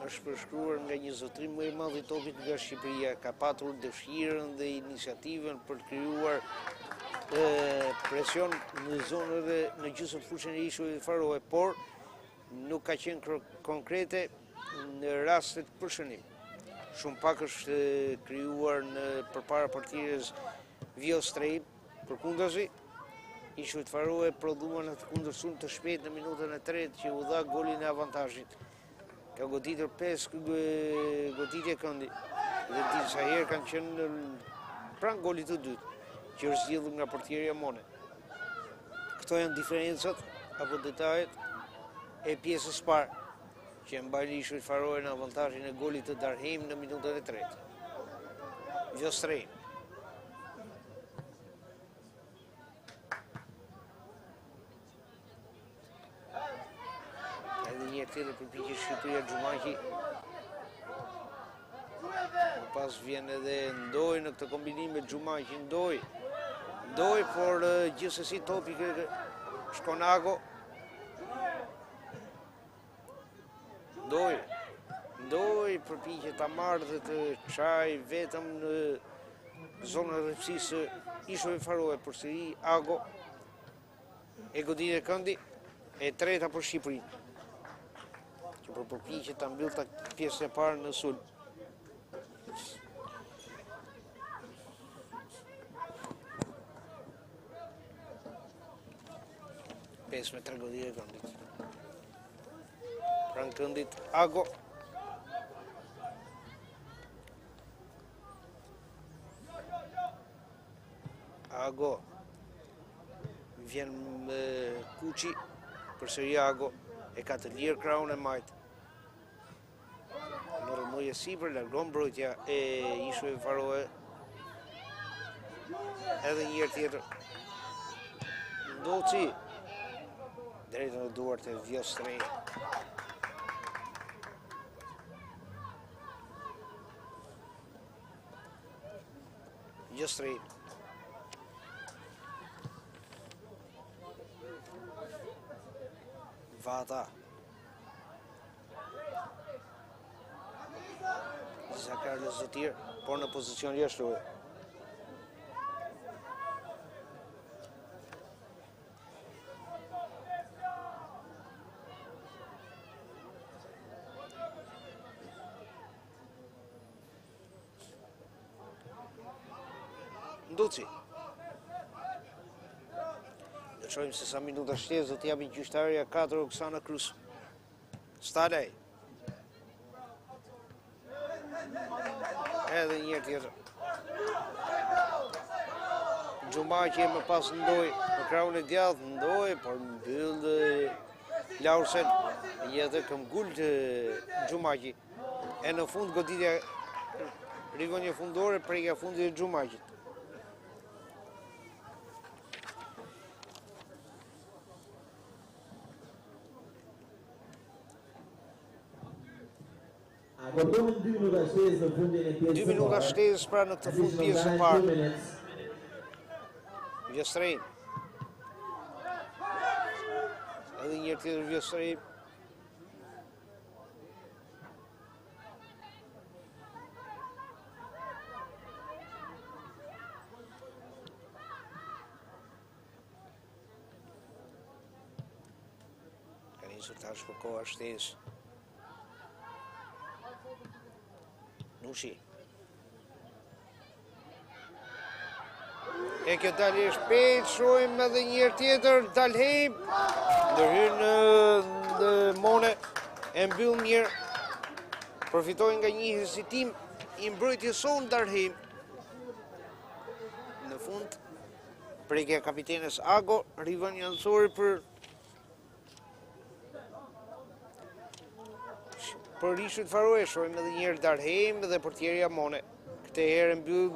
është përshkruar nga një zotrim më i madh i topit nga Shqipëria, ka patur dëshirën dhe iniciativën për të krijuar presion në zonën dhe në gjysmëfushën e Ishujve Faroe, por nuk ka qenë konkrete në rastet për shënim. Shumë pak është krijuar në përpara portierës Vjostrejm, përkundazi Ishujt Faroe prodhuan në të kundërshtuar të shpejt në minutën e 3 që u dha golin e avantazhit. Ka goditur 5 goditje këndi dhe disa herë kanë qenë pranë golit të dytë, që është zgjidhur nga portierja Mone. Këto janë diferencat apo detajet e pjesës parë, që mbajnë Ishujt Faroe në avantazhin e golit të Darheim në minutën e 3. Vjostrejm. Një tjetër përpiqje Shqipëria Xhumaqi. Më pas vjen edhe Ndoj në këtë kombinim me Xhumaqi. Ndoj, por gjithsesi topi shkon Ago. Ndoj përpiqet ta marrë dhe të çaj vetëm në zonën e rrepsisë Ishujve Faroe për sëri Ago. E goditje këndi e treta për Shqipërinë, për përpiqje ta mbyll pjesën e parë në sulm. Pesë me 3 goditje e këndit. Pranë këndit Ago. Ago vjen me Kuçi, përsëri Ago e ka të lirë krahun e majt. Në rëmuje sipër, largon mbrojtja e Ishujve Faroe. Edhe një herë tjetër. Ndoci drejt në duart e Vjostrejm. Vjostrejm. Vata. Zakarles Zotir, por në pozicion jashtëruar. Nduci. Ne shohim se sa minuta shtesë do të japin gjyqtarja 4 Oksana Krus. Stalaj. Edhe një herë tjetër. Xhumaqi më pas Ndoj, në krahun e djathtë Ndoj, por mbyll Laursen, jetë këm gull të Gjumaqi. E në fund goditja rigonje fundore, prekja fundit e Gjumaqit. Akordohen 2 minuta shtesë në fundin e pjesës 2 minuta shtesë pra në këtë fund pjesë e parë. Vjestrejn. Edhe një tjetër Vjestrejn. Ka njësë tash për koha shtesë. Nushi. E kjo dalë e shpejt, shojmë edhe njërë tjetër, Dalheim, ndërhyrë në Mone, e mbyll mirë, përfitojnë nga një hezitim i mbrojtjes son Dalheim. Në fund, prekja kapitenes Ago, rivënjë anësori për Rishut Faroe, shojmë edhe njërë Dalheim dhe portierja Mone. Këte herë mbyll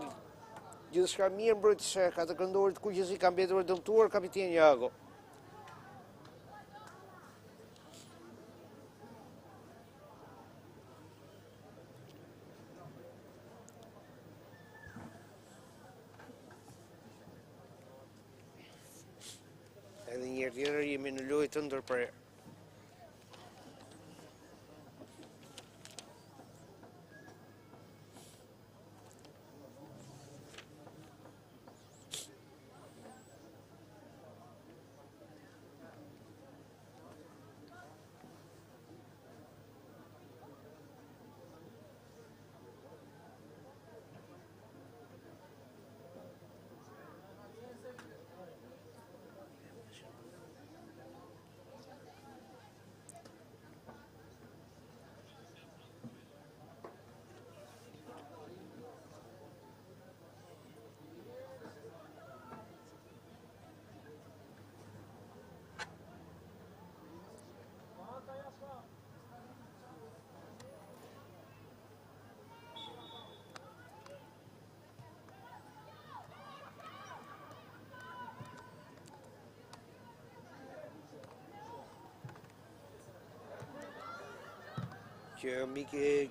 gjithçka mirë mbrojtëse ka të këndorit kuqësi ka mbetur dëmtuar kapiteni Ago. Edhe njërë tjetër jemi në lojë të ndërprerë.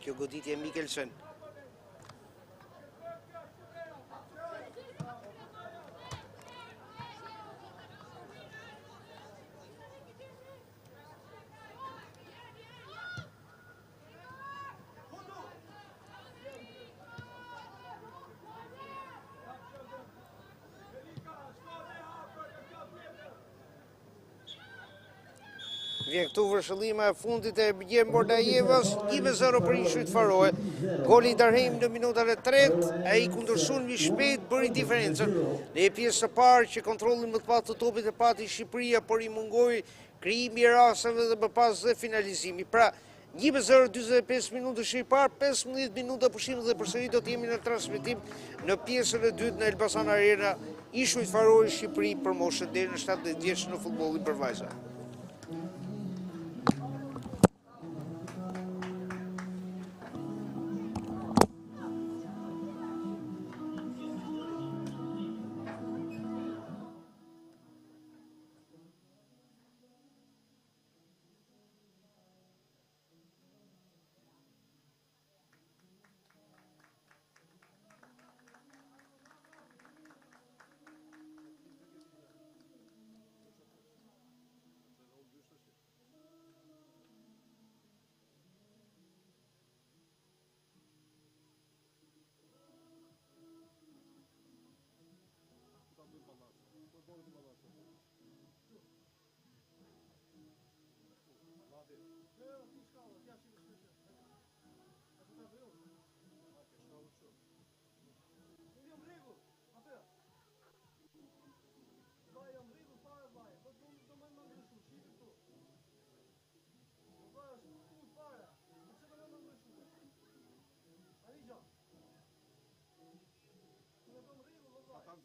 Kjo goditje Mikkelsen. Vjen këtu vërshëllima e fundit e Bjerg Mordajevas, 1-0 për Rishut Faroe. Goli i Dalheim në minutat e tretë, ai kundërshun më shpejt bëri diferencën. Në pjesën e parë që kontrollin më të patë të topit e pati Shqipëria, por i mungoi krijimi i rasteve dhe më pas dhe finalizimi. Pra, 1-0 45 minuta që i parë, 15 minuta pushim dhe përsëri do të jemi në transmetim në pjesën e dytë në Elbasan Arena, Rishut Faroe Shqipëri për moshën deri në 17 vjeç në futbollin për vajza.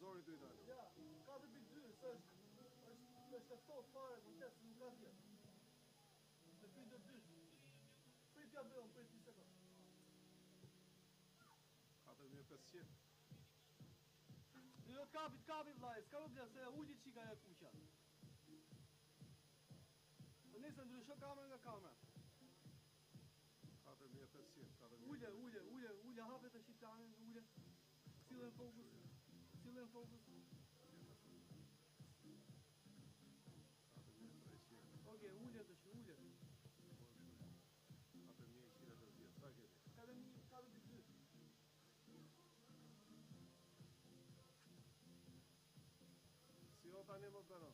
Zori do i dalë. Ja, 4-2, është shkaftot fare, në testë nuk ka tjetë. Jo kapi vllai, s'ka problem se uli çika e kuqa. Po nëse ndryshon kamera nga kamera. 4500. Ule, hapet tash planin, ule. Sillen fokus. Okej, ule tash, ule. 4110. Sa keni? Kada dy. Si o tani më bëro?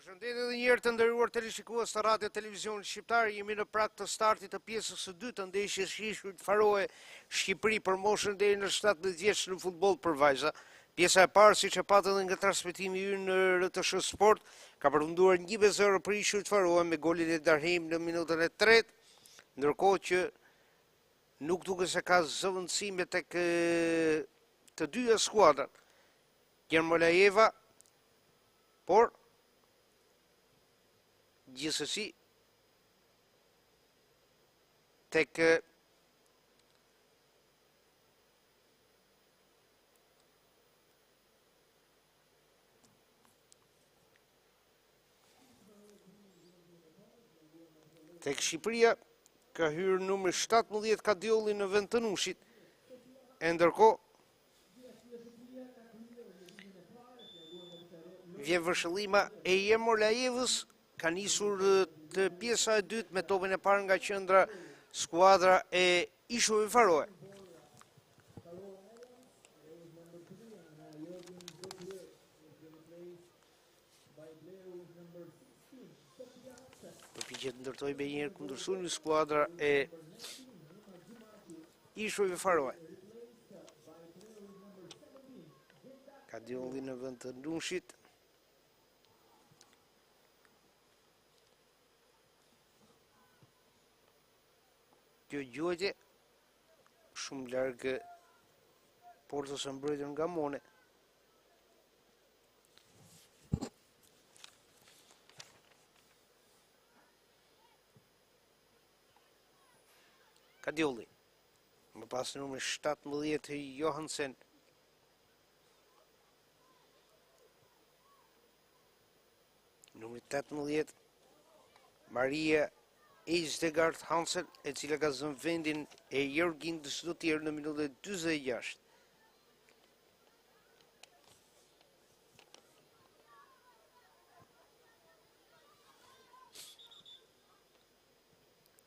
Përshëndetje edhe një herë të nderuar teleshikues të Radio Televizionit Shqiptar, jemi në prag të startit të pjesës së dytë të ndeshjes Ishujt Faroe Shqipëri për moshën deri në 17 vjeç në futboll për vajza. Pjesa e parë, siç e patë edhe nga transmetimi ynë në RTS Sport, ka përfunduar 1-0 për Ishujt Faroe me golin e Darheim në minutën e 3, ndërkohë që nuk duket se ka zëvendësime tek të dyja skuadrat. Gjermolajeva, por gjithsesi tek Shqipëria ka hyrë numri 17 Kadiolli në vend të Nushit, e ndërkohë vjevërshëllima e Gjermolajevës ka nisur të pjesa e dytë me topin e parë nga qendra skuadra e Ishujve Faroe. Përpiqet ndërtoj me njëherë kundërshtuar skuadra e Ishujve Faroe. Ka Diolli në vend të Nushit. Kjo gjojtje shumë largë portës së mbrojtur nga Mone. Kadiolli, më pas numri 17 Johansen. Numri 18 Maria Eisdegard Hansen, e cila ka zënë vendin e Jörgin Dësdotir në minutën 46.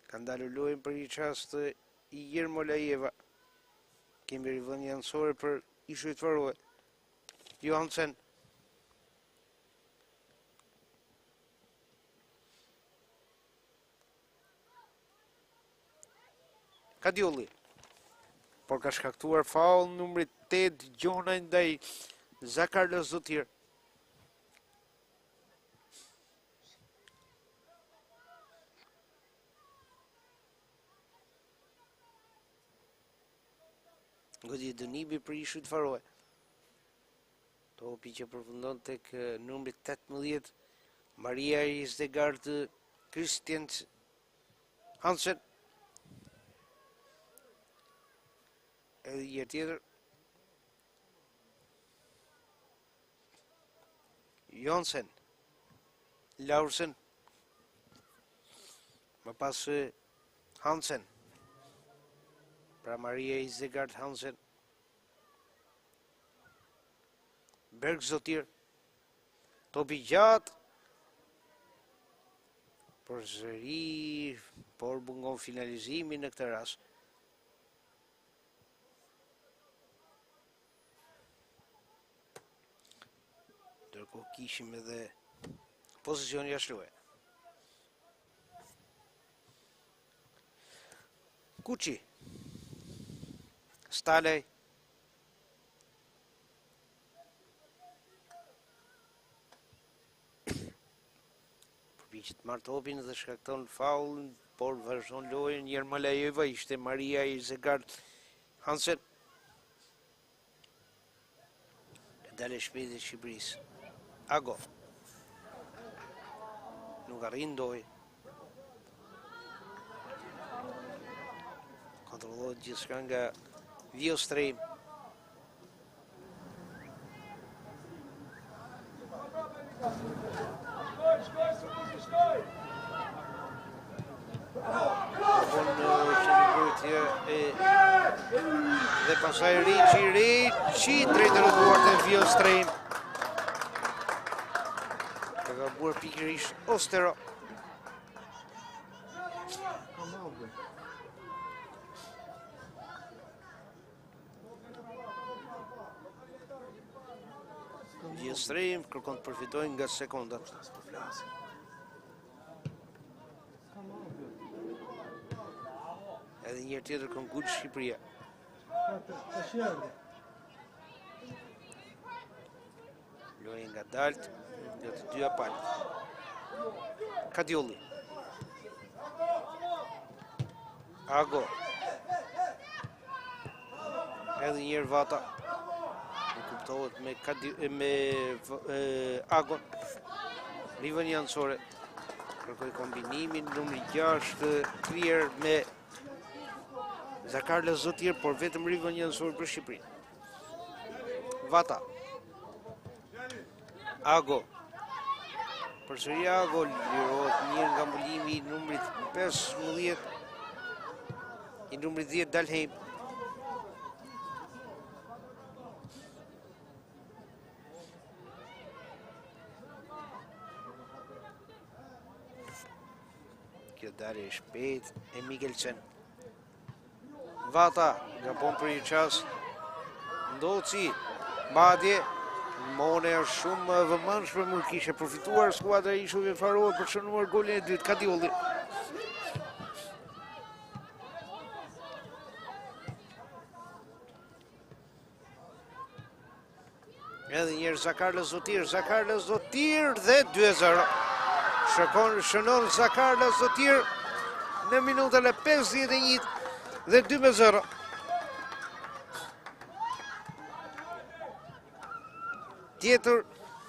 Ka ndalur lojën për një çast i Gjermolajeva. Kemi rivënie anësore për Ishujt Faroe. Johansen. Kadiolli, por ka shkaktuar faul numri 8 Gjona ndaj Zakar Lëzotir. Goditje dënimi për Ishujt Faroe. Topi që përfundon tek numri 18 Maria Eisdegard Christian Hansen. Edhe një tjetër Jonsen, Laursen, më pas Hansen, pra Maria Eisdegard Hansen, Bergzotir, topi gjatë, por zëri, por mungon finalizimin në këtë rast. Ndërkohë kishim edhe pozicion jashtë loje. Kuçi, Stalej, përpiqet marr topin dhe shkakton faul, por vazhdon lojën. Gjermolajeva ishte Maria Eisdegard Hansen. Dalë shpejt e Shqipërisë. Ago. Nuk arrin doj. Kontrollohet gjithçka nga Vjostreim. Dhe pasaj Riqi drejt në duart e Vjostreim. Ka buar pikërisht Ostero. Gjestrim kërkon të përfitojnë nga sekondat. Edhe njërë tjetër këngull Shqipëria. Lojë nga dalt, nga të dyja palët. Kadiolli. Ago. Edhe njërë Vata. Në kuptohet me Agon. Rivën Jansore. Kërkoj kombinimin, numri 6 krier me Zakarla Zotir, por vetëm Rivën Jansore për Shqipërinë. Vata. Ago. Përsëri Ago lirohet mirë nga mbulimi i numrit 15, i numrit 10 Dalheim. Kjo darje e shpejt e Mikkelsen. Vata, nga pon për i qas. Ndoci, madje, Mone është shumë vëmendshme, më kishe përfituar skuadra e Ishujve Faroe për shënuar golin e dytë. Kadiolli. Edhe njerë Zakarla Zotir dhe 2-0. Shënon Zakarla Zotir në minutën e 51 dhe 2-0. Tjetër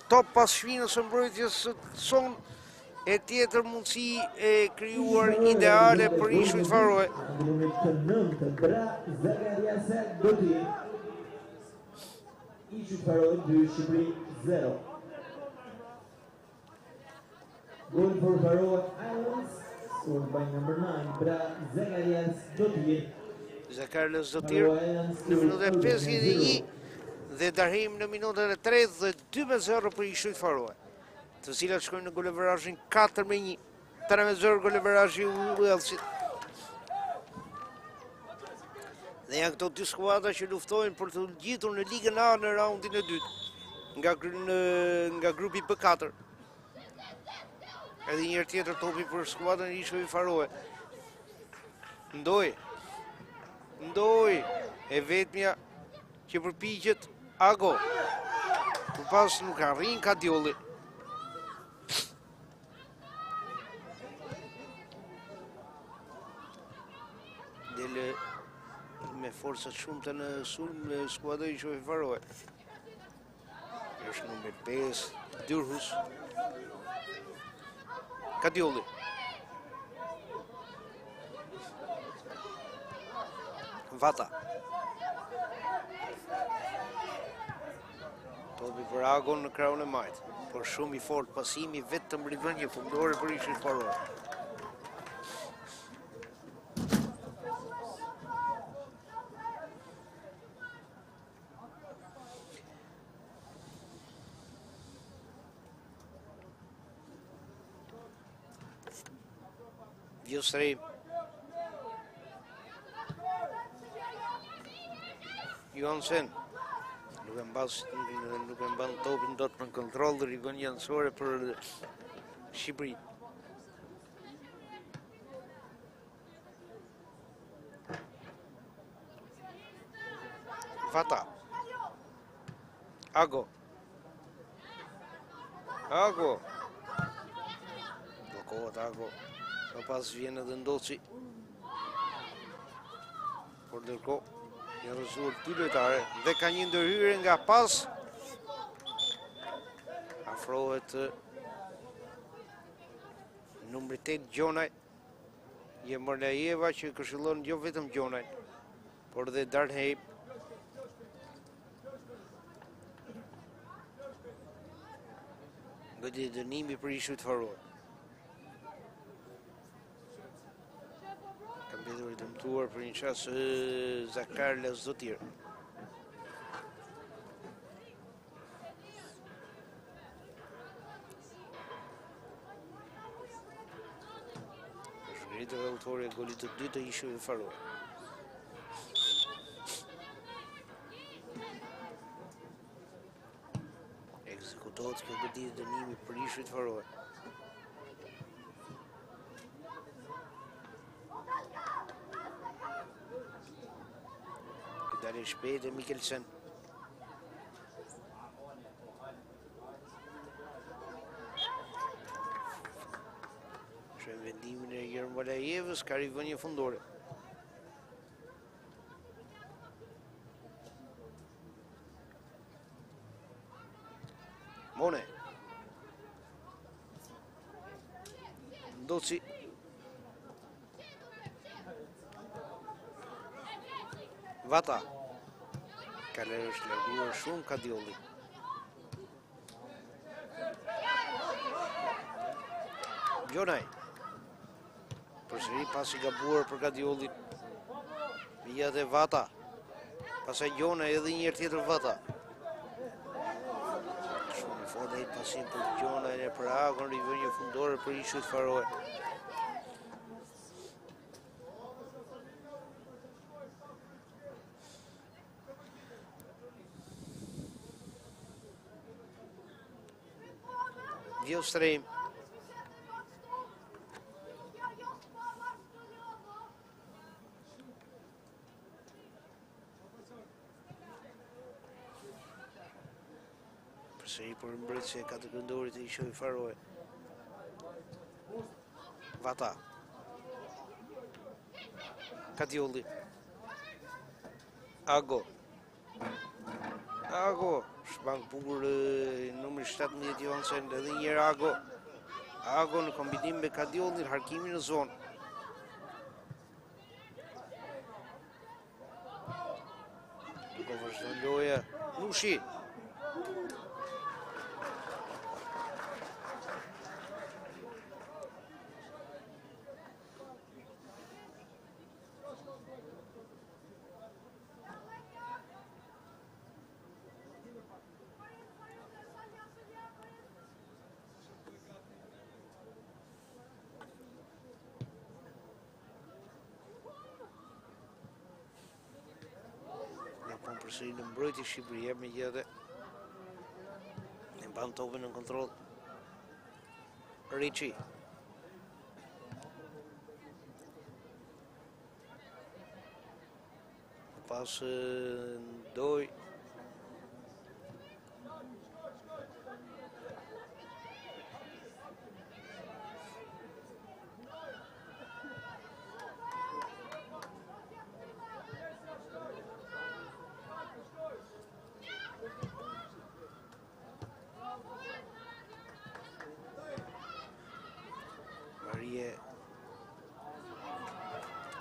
top pas shfinës së mbrojtjes së son, e tjetër mundësi e krijuar ideale për Ishujt Faroe. Numrit të 9 Bra Zagarias Dotir. Ishujt Faroe 2, Shqipëri 0. Goal for Faroe Islands, scored by number 9 Bra Zagarias Dotir. Zakarla Zotir në minutën e 51 dhe Dalheim në minutën e 3 dhe 2-0 për Ishujt Faroe, të cilat shkojnë në goleverazhin 4-1, 3-0 goleverazhi i Walesit. Dhe janë këto dy skuadra që luftojnë për të ngjitur në Ligën A në raundin e dytë, nga grupi B4. Edhe njërë tjetër topi për skuadrën e Ishujve Faroe. Ndoj, e vetmja që përpiqet Ago. Për pas nuk arrin Kadiolli. Dele me forcat shumëta në sulm në skuadra e Ishujve Faroe. Është numër 5, Dyrhus. Kadiolli. Vata. Topi për Agon në krahun e majt, por shumë i fort, pasimi vetëm rivënje fundore për Ishujt Faroe. Vjosri. Johansen. Nuk e mban topin dot në kontroll dhe Rivën Jansore për Shqipërinë. Vata. Ago. Blokohet Ago. Pas vjen edhe Ndoci. Por ndërkohë janë rëzuar dy lojtare dhe ka një ndërhyrje nga pas. Afrohet numri 8 Gjonaj. Jemërlajeva që këshillon jo vetëm Gjonaj, por dhe Dalheim. Gëdi dënimi për Ishujt Faroe. Mbetur i dëmtuar për një qas Zakarla Zotir. Është ngritur autori e golit të dytë të Ishujve Faroe. Kujtohet kjo goditje dënimi për ishujt Faroe. Dalje shpejt e Mikkelsen. Shë vendimin e Jërën Balajevës, ka rivënje fundore. Mone. Ndoci. Vata. Kaler është larguar shumë Kadiolli. Gjonaj. Përsëri pasi gabuar për Kadiolli. Vijat e Vata. Pastaj Gjonaj edhe një herë tjetër Vata. Shumë foda i pasim për Gjonaj e për Agon, rivënje fundore për ishujt Faroe. Vjostrejm. Përsëri për mbrojtësi e kategorit e ishujt Faroe. Vata. Kadiolli. Ago. Ago. Shbank bukur numër 17 Johansen, edhe njerë Ago. Ago në kombinim me Kadiolli, harkimi në zonë. Duko vazhdon loja. Nushi. Përsëri në mbrojtje Shqipëria me gjithë e mban topin në kontroll. Ricci. Pas Ndoj.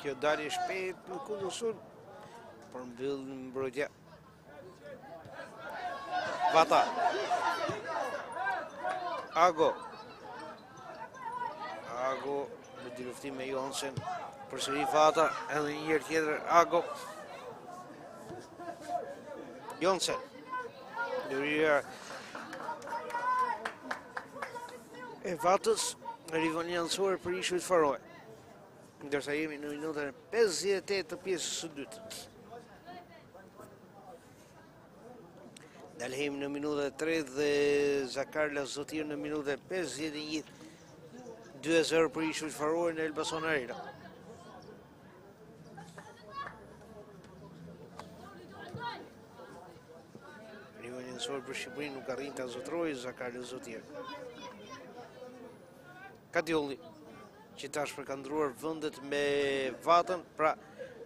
Kjo dalje shpejt në kundërsun, për mbyll në mbrojtja. Vata. Ago. Ago në diluftim me Johansen. Përsëri Vata, edhe një herë tjetër Ago. Johansen. Lëria e Vatës rivënje anësore për ishujt Faroe. Ndërsa jemi në minutën 58 të pjesës së dytë. Dalhem në minutën 3 dhe Zakarla Zotir në minutën 51. 2-0 për ishujt Faroe në Elbasan Arena. Rivënje anësore për Shqipërinë nuk arrin ta zotrojë Zakarla Zotir. Kadiolli, që tash përkandruar vëndet me Vatën, pra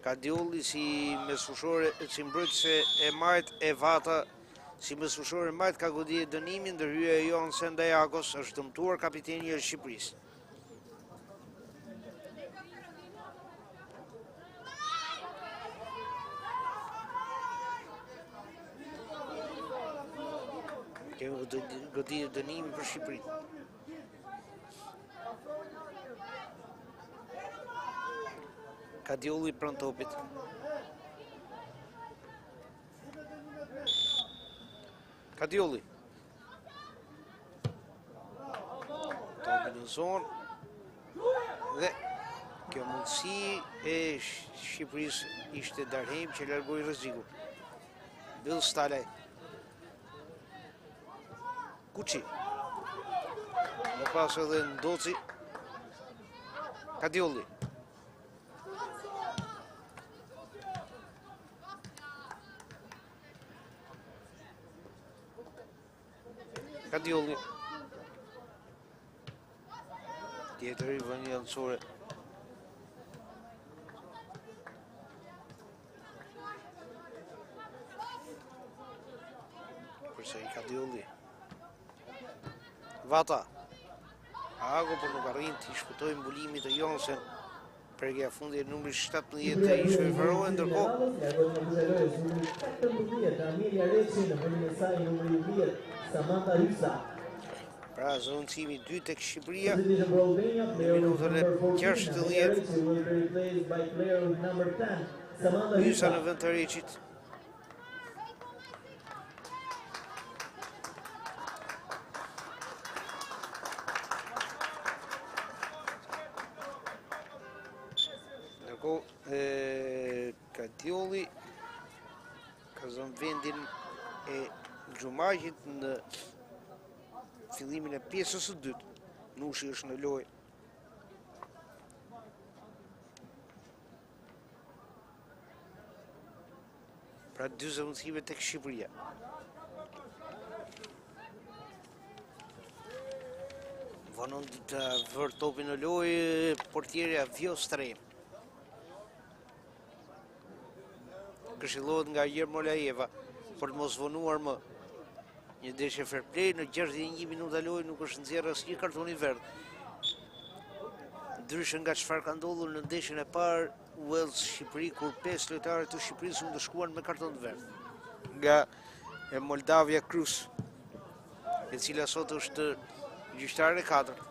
Kadiolli si mesfushore, si mbrojtëse e majt e Vata, si mesfushore e majt ka goditje dënimin, ndërhyrja e Johansen ndaj Agos është dëmtuar kapiteni e Shqipërisë. Kemi goditje dënimi për Shqipërinë. Kadiolli pranë topit. Kadiolli. Topi në zonë. Dhe kjo mundësi e Shqipërisë ishte Darhem që largoi rrezikun. Bill Stalaj. Kuqi. Më pas edhe Ndoci. Kadiolli. Kadiolli. Tjetër i vënë Janësore. Përse i Kadiolli. Vata. Ago për nuk arrin të i shpëtoj mbulimit të Jonsen. Përgja fundi e numri 17 të i shveferohet, ndërkohë. Largohet në Buzelojës, numri 14, Amelia Reçi, në vendin e saj numri 10, Samantha Hysa. Pra zonësimi 2 tek Shqipëria. Substitution for Albania, player with Minutën e number 14, 60. Amelia Reçi, will be replaced by player with number 10, Samantha Hysa Hysa. në vend të Reqit. Ndërkohë Kadiolli ka zënë vendin e Xhumaqit në fillimin e pjesës së dytë. Nushi është në lojë. Pra 2 zëvendësime tek Shqipëria. Vonon të vërë topin në lojë portierja Vjostrem. Këshillohet nga Jermo Lajeva për të mos vonuar më. Një ndeshje fair play në 61 minuta lojë nuk është nxjerrë asnjë karton i verdh. Ndryshe nga çfarë ka ndodhur në ndeshjen e parë Wales Shqipëri kur 5 lojtarë të Shqipërisë u ndëshkuan me karton të verdh. Nga Moldavia Cruz, e cila sot është gjyqtare e 4.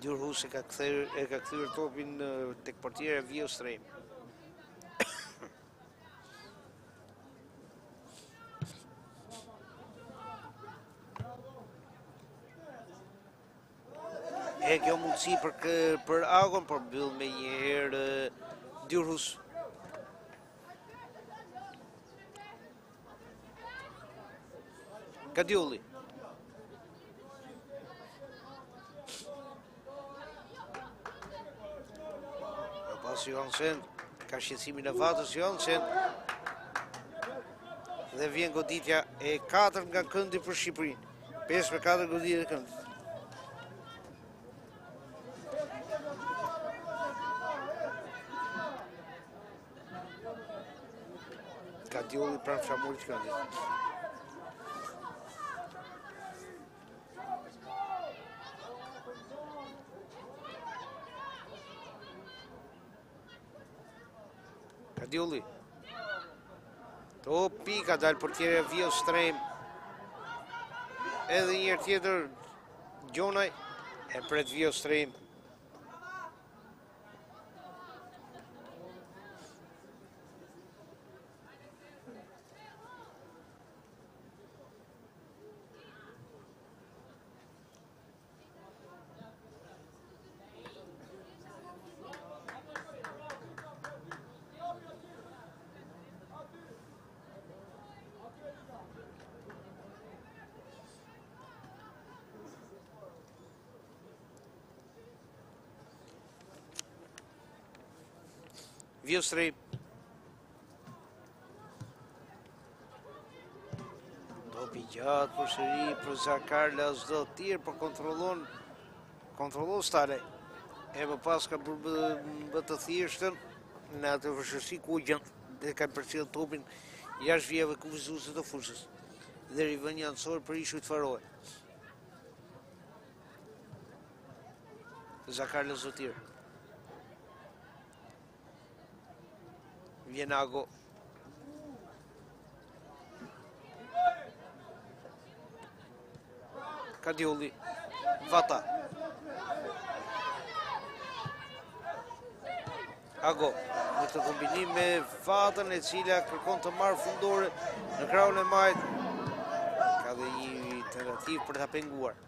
Djurhuus e ka kthyer topin tek portierja Vjostrem. E kjo mundësi për Agon, por mbyll me një herë Djurhuus. Kadiolli. Pas Johansen, ka shqetësimin e vatës Johansen. Dhe vjen goditja e 4 nga këndi për Shqipërinë. 5-4 goditja e këndit. Kadiolli pranë flamurit këndit. Kadiolli. Topi ka dalë portierja Vjostrem. Edhe një herë tjetër Gjonaj e pret Vjostrem. Vjostrem. Topi gjatë për shëri për Zakarla s'do të tirë, për kontrollon Stale. E më pas ka bërë të thjeshtën në atë vëshërsi ku gjënë dhe ka përcjell topin jashtë vijave kufizuese të fushës. Dhe rivën Janësor për ishu të farohe. Zakarla s'do të tirë. Vjen Ago. Kadiolli. Vata. Ago. Në të kombinim me Vatën, e cila kërkon të marrë fundore në krahun e majt. Ka dhe një tentativ për ta penguar.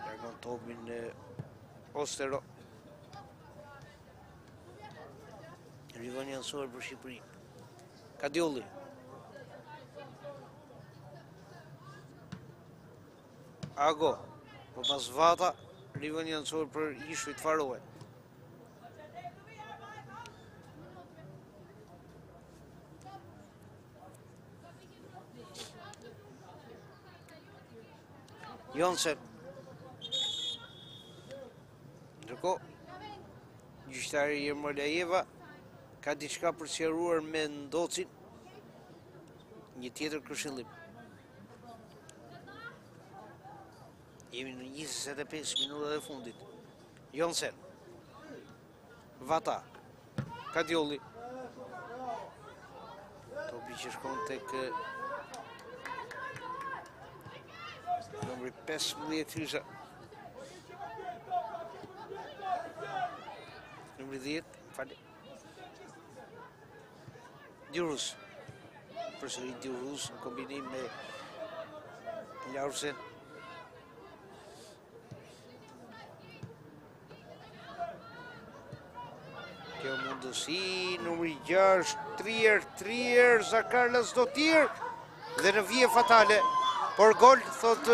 Largon topin Ostero. Rivoni ansor për Shqipëri. Kadiolli. Ago. Po pas Vata, Rivoni ansor për Ishujt Faroe. Jonsen. Ndërko, gjyqtari Jermolajeva ka diçka për sqaruar me Ndocin, një tjetër këshillim. Jemi në 25 minutat e fundit. Jonsen. Vata. Kadiolli. Topi që shkon tek numri 15 Hysha. Numri 10, fali. Djurus. Përsëri Djurus në kombinim me Larsen. Kjo mundësi, numri 6, Trier, Zakarlas Dotir, dhe në vije fatale. Por gol, thot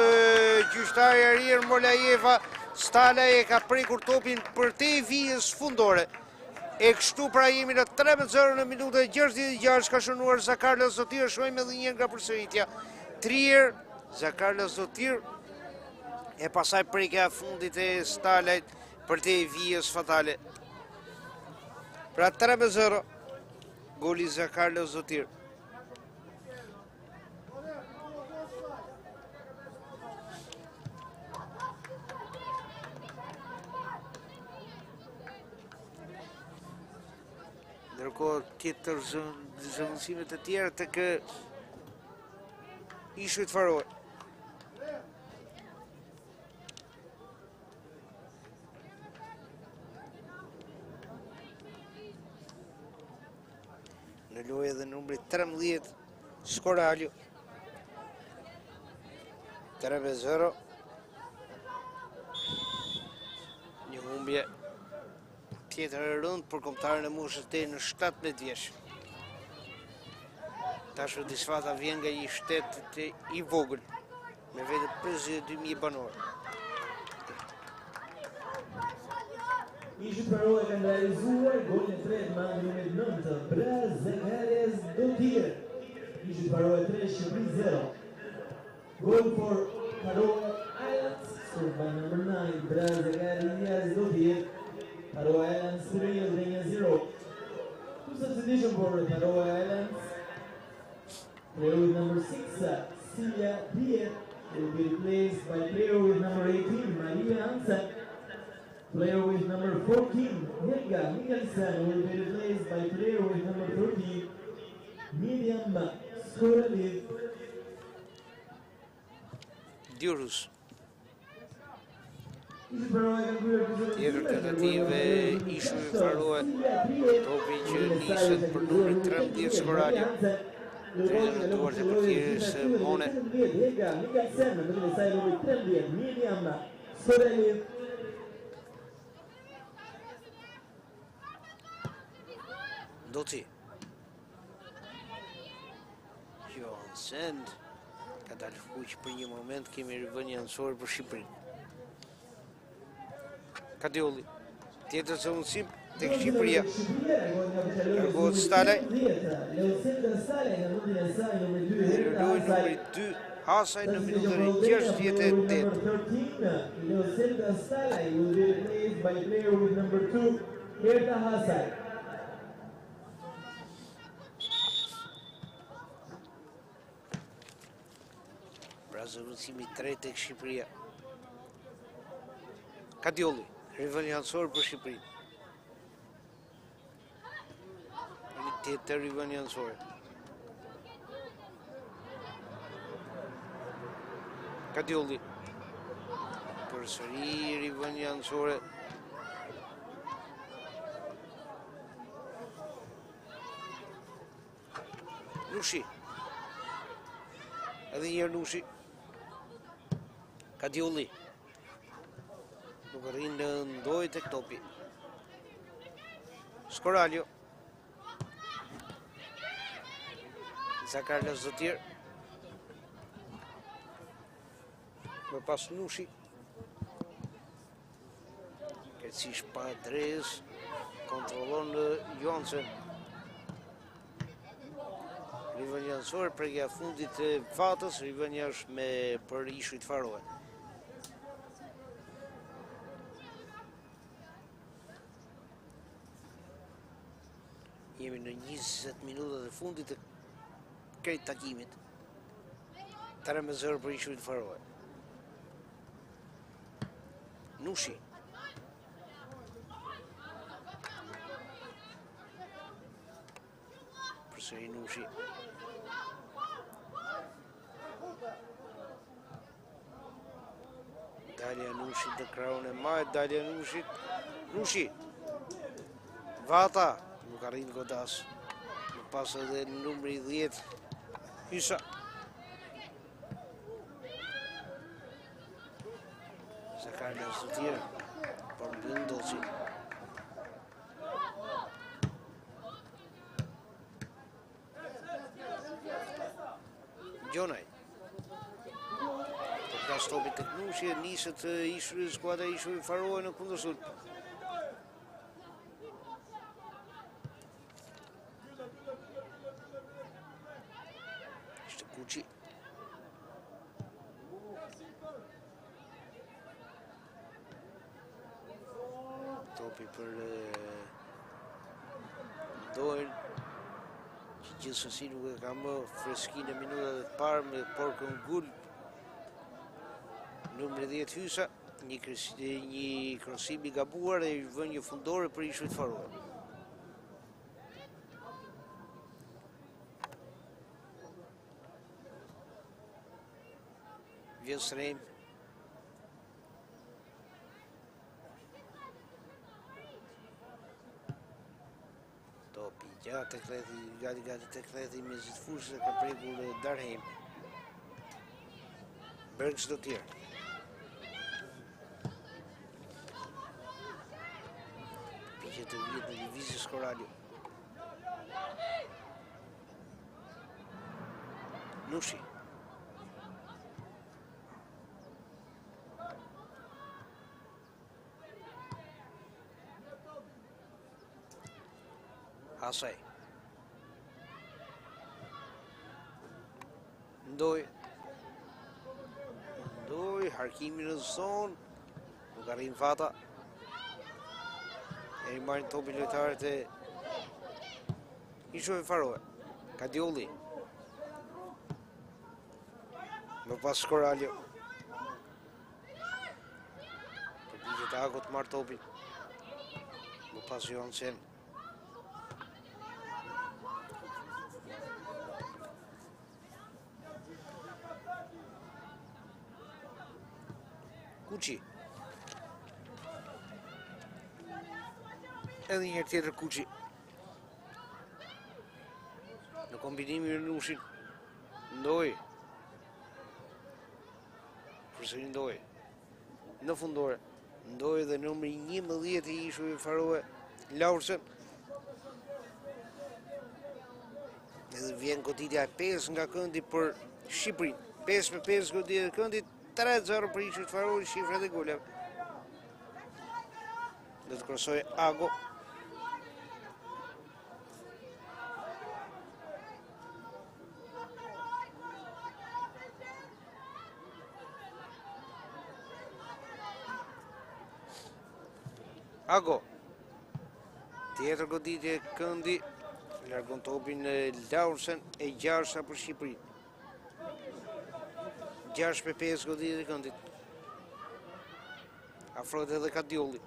gjyqtari Arier Molajeva, Stala e ka prekur topin për te vijës fundore. E kështu pra jemi në 13-0 në minutën e 66, ka shënuar Zakarlas Dotir, shojmë edhe një nga përsëritja. Trier, Zakarlas Dotir, e pasaj prekja fundit e Stalajt për te vijës fatale. Pra 13-0, goli Zakarlas Dotir. Ndërkohë tjetër zëvendësimet e tjera tek Ishujt Faroe. Në lojë edhe numri 13, Skoraljo. 3-0. Një humbje tjetër e rënd për kombëtarën e moshës deri në 17 vjeç. Tashu Disfata vjen nga një shtet i vogël, me vetëm 52.000 banorë. Ishujt Faroe kanë realizuar golin e tretë me numrin 9, Braz Zakarias Dotir. Ishujt Faroe 3, Shqipëri 0. Goal for Faroe Islands, scored by number 9, Braz Zakarias Dotir. Faroe Islands 3, Albania 0. Two substitution for Faroe Islands. Player with number 6, Silja Priet, will be replaced by player with number 18, Maria Hansen. Player with number 14, Helga Mikkelsen, will be replaced by player with number 13, Miriam Skoraliv. Djurus. Tjetër tentative Ishujt Faroe, topi që nisët për numrin 13 Skoraljo. Drejtën në duart e portieres Mone. Helga Mikkelsen, në saj numri 13, Miriam Skoraliv. Doci. Jonsen ka dalë fuq për një moment, kemi rivënie ansor për Shqipërinë. Kadiolli. Tjetër zëvendësim tek Shqipëria. Largohet Stalaj. Lojë numri 2, Hasaj në minutën e 68. Leoselda Stalaj will be replaced by player with number 2, Herta Hasaj. Zëvendësimi 3 tek Shqipëria. Kadiolli, rivënie ansor për Shqipërinë. Një tjetër rivënie ansore. Kadiolli. Përsëri rivënie ansore. Nushi. Edhe një Nushi. Kadiolli. Nuk arrin në ndoj tek topi. Skoraljo. Zakarla Zotir. Më pas Nushi. Kërcish pa drejës. Kontrollon Johansen. Rivënja nësore, prekja fundit të Vatës, Rivënja është me për Ishujt Faroe. Jemi në 20 minutat e fundit të krejt takimit. 3-0 për Ishujt Faroe. Nushi. Përsëri Nushi. Dalja Nushi të kraun e majt, Dalja Nushi. Nushi. Vata. Nuk arrin godas. Më pas edhe në numri 10. Hysa. Zakarla Zotir. Por mbyll Doci. Gjonaj. Të ka stopit të Nushi, nisët skuadra Ishujt Faroe në kundërshut. Ishte Kuqi. Topi për Dojnë. Gjithsesi nuk e ka më freskinë e minutat e parë me Porkën Gull. Numri 10 Hysa, një krosim i gabuar dhe vënje fundore për Ishujt Faroe. Vjen Srejm. Gati të klethi me zitë fushë dhe ka prekur Darheim. Bergs do tjerë. Pikje të vjetë në divizis Koraljo. Nushi. Asaj. Ndoj, harkimi në zonë, nuk arrin Vata. E i marrin topi lojtarët e Ishujt Faroe. Kadiolli. Më pas Koraljo. Përpiqet Ago të marrë topin. Më pas Johansen. Kuqi. Edhe një herë tjetër Kuqi. Në kombinimi me Nushin. Ndoj. Përsëri Ndoj. Në fundore. Ndoj dhe numri 11 i Ishujt Faroe, Laursen. Edhe vjen goditja e 5 nga këndi për Shqipërinë. 5-5 goditja e këndit. 3-0 për Ishujt Faroe, shifrat e goleve. Do të krosoj Ago. Ago. Tjetër goditje këndi. Largon topin Laursen e 6 për Shqipërinë. 6-5 goditje këndit. Afrohet edhe Kadiolli.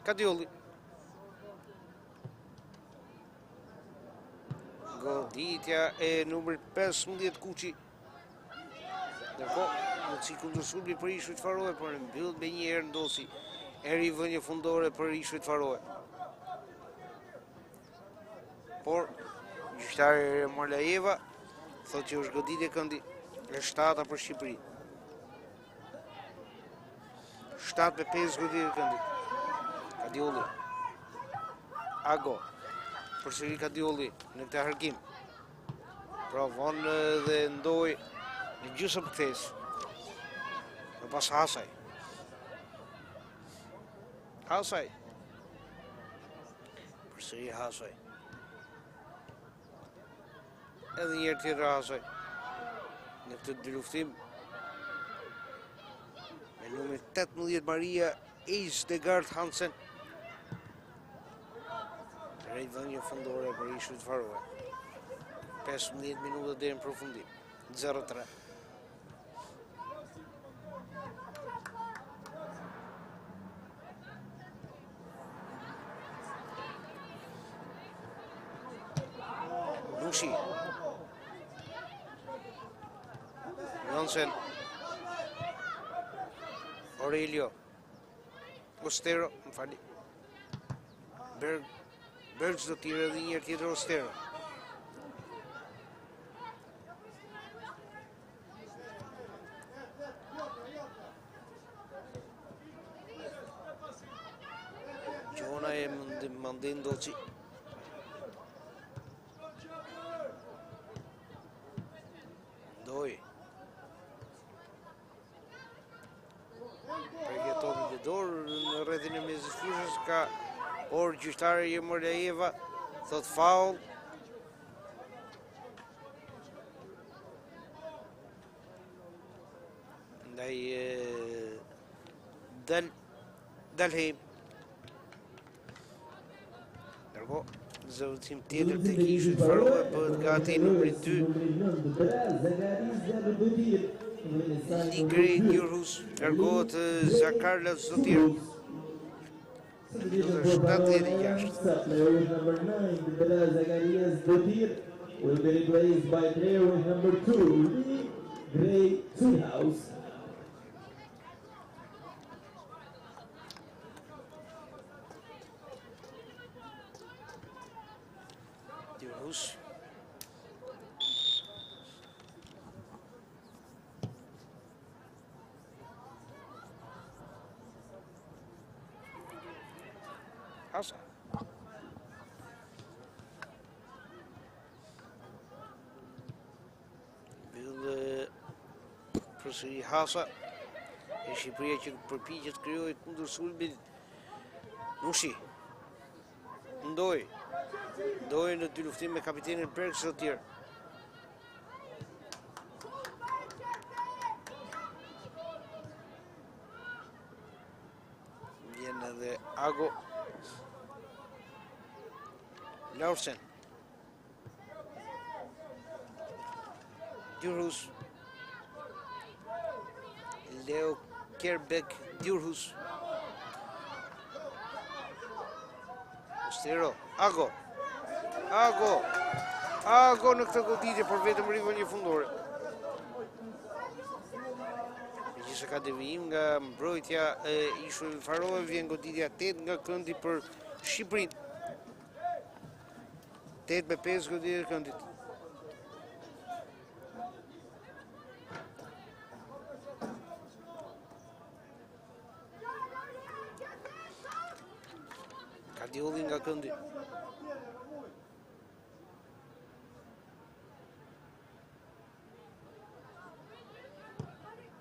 Kadiolli. Goditja e numrit 15 Kuqi. Ndërkohë, në kundërshubli për Ishujt Faroe, por mbyll me një herë Ndosi. Eri vënje fundore për Ishujt Faroe. Por, gjyqtari Morlajeva Thot që është goditje këndi e 7 për Shqipëri. 7-5 goditje këndi. Kadiolli. Ago. Përsëri Kadiolli në këtë harkim. Provon dhe ndoj në gjysmë kthes. Në pas Hasaj. Hasaj. Përsëri Hasaj. Edhe njerë tjetër Hasaj. Në këtë dy luftim. Me numër 18 Maria Eisdegard Hansen. Rejvënje fundore për Ishut Faroe. 15 minuta deri në përfundim. 0-3. Nushi. Jonsen. Aurelio. Ostero, më fali. Bergs do tire edhe njërë tjetër Ostero. Gjona e Mandin Doci. Ndoj. Përgje topi dhe dorë në rrethin e mezit fushës ka orë gjyqtare Jemorjaeva, thot faul. Ndaj Dalheim. Nërko, zëvëtim tjetër të Ishut Faroe bëhet gati numri 2. Ligri Njurhus, nërkohet Zakarla Zotir. Player number 9, Zacharias Dotir, will be replaced by player with number 2, Lee Gray Toolhouse. Njurhus. Hasa. Përsëri Hasa e Shqipëria që përpiqet krijojë kundër sulmit. Nushi. Ndoj në dy luftim me kapitenin Bergs të tjerë. Vjen edhe Ago. Laursen. Djurhus. Leo Kerbek Djurhus. Ostero. Ago në këtë goditje për vetëm rivënje fundore. Megjithëse ka devijim nga mbrojtja e Ishut Faroe, vjen goditja 8 nga këndi për Shqipërinë. 8-5 goditje këndit. Kadiolli nga këndi.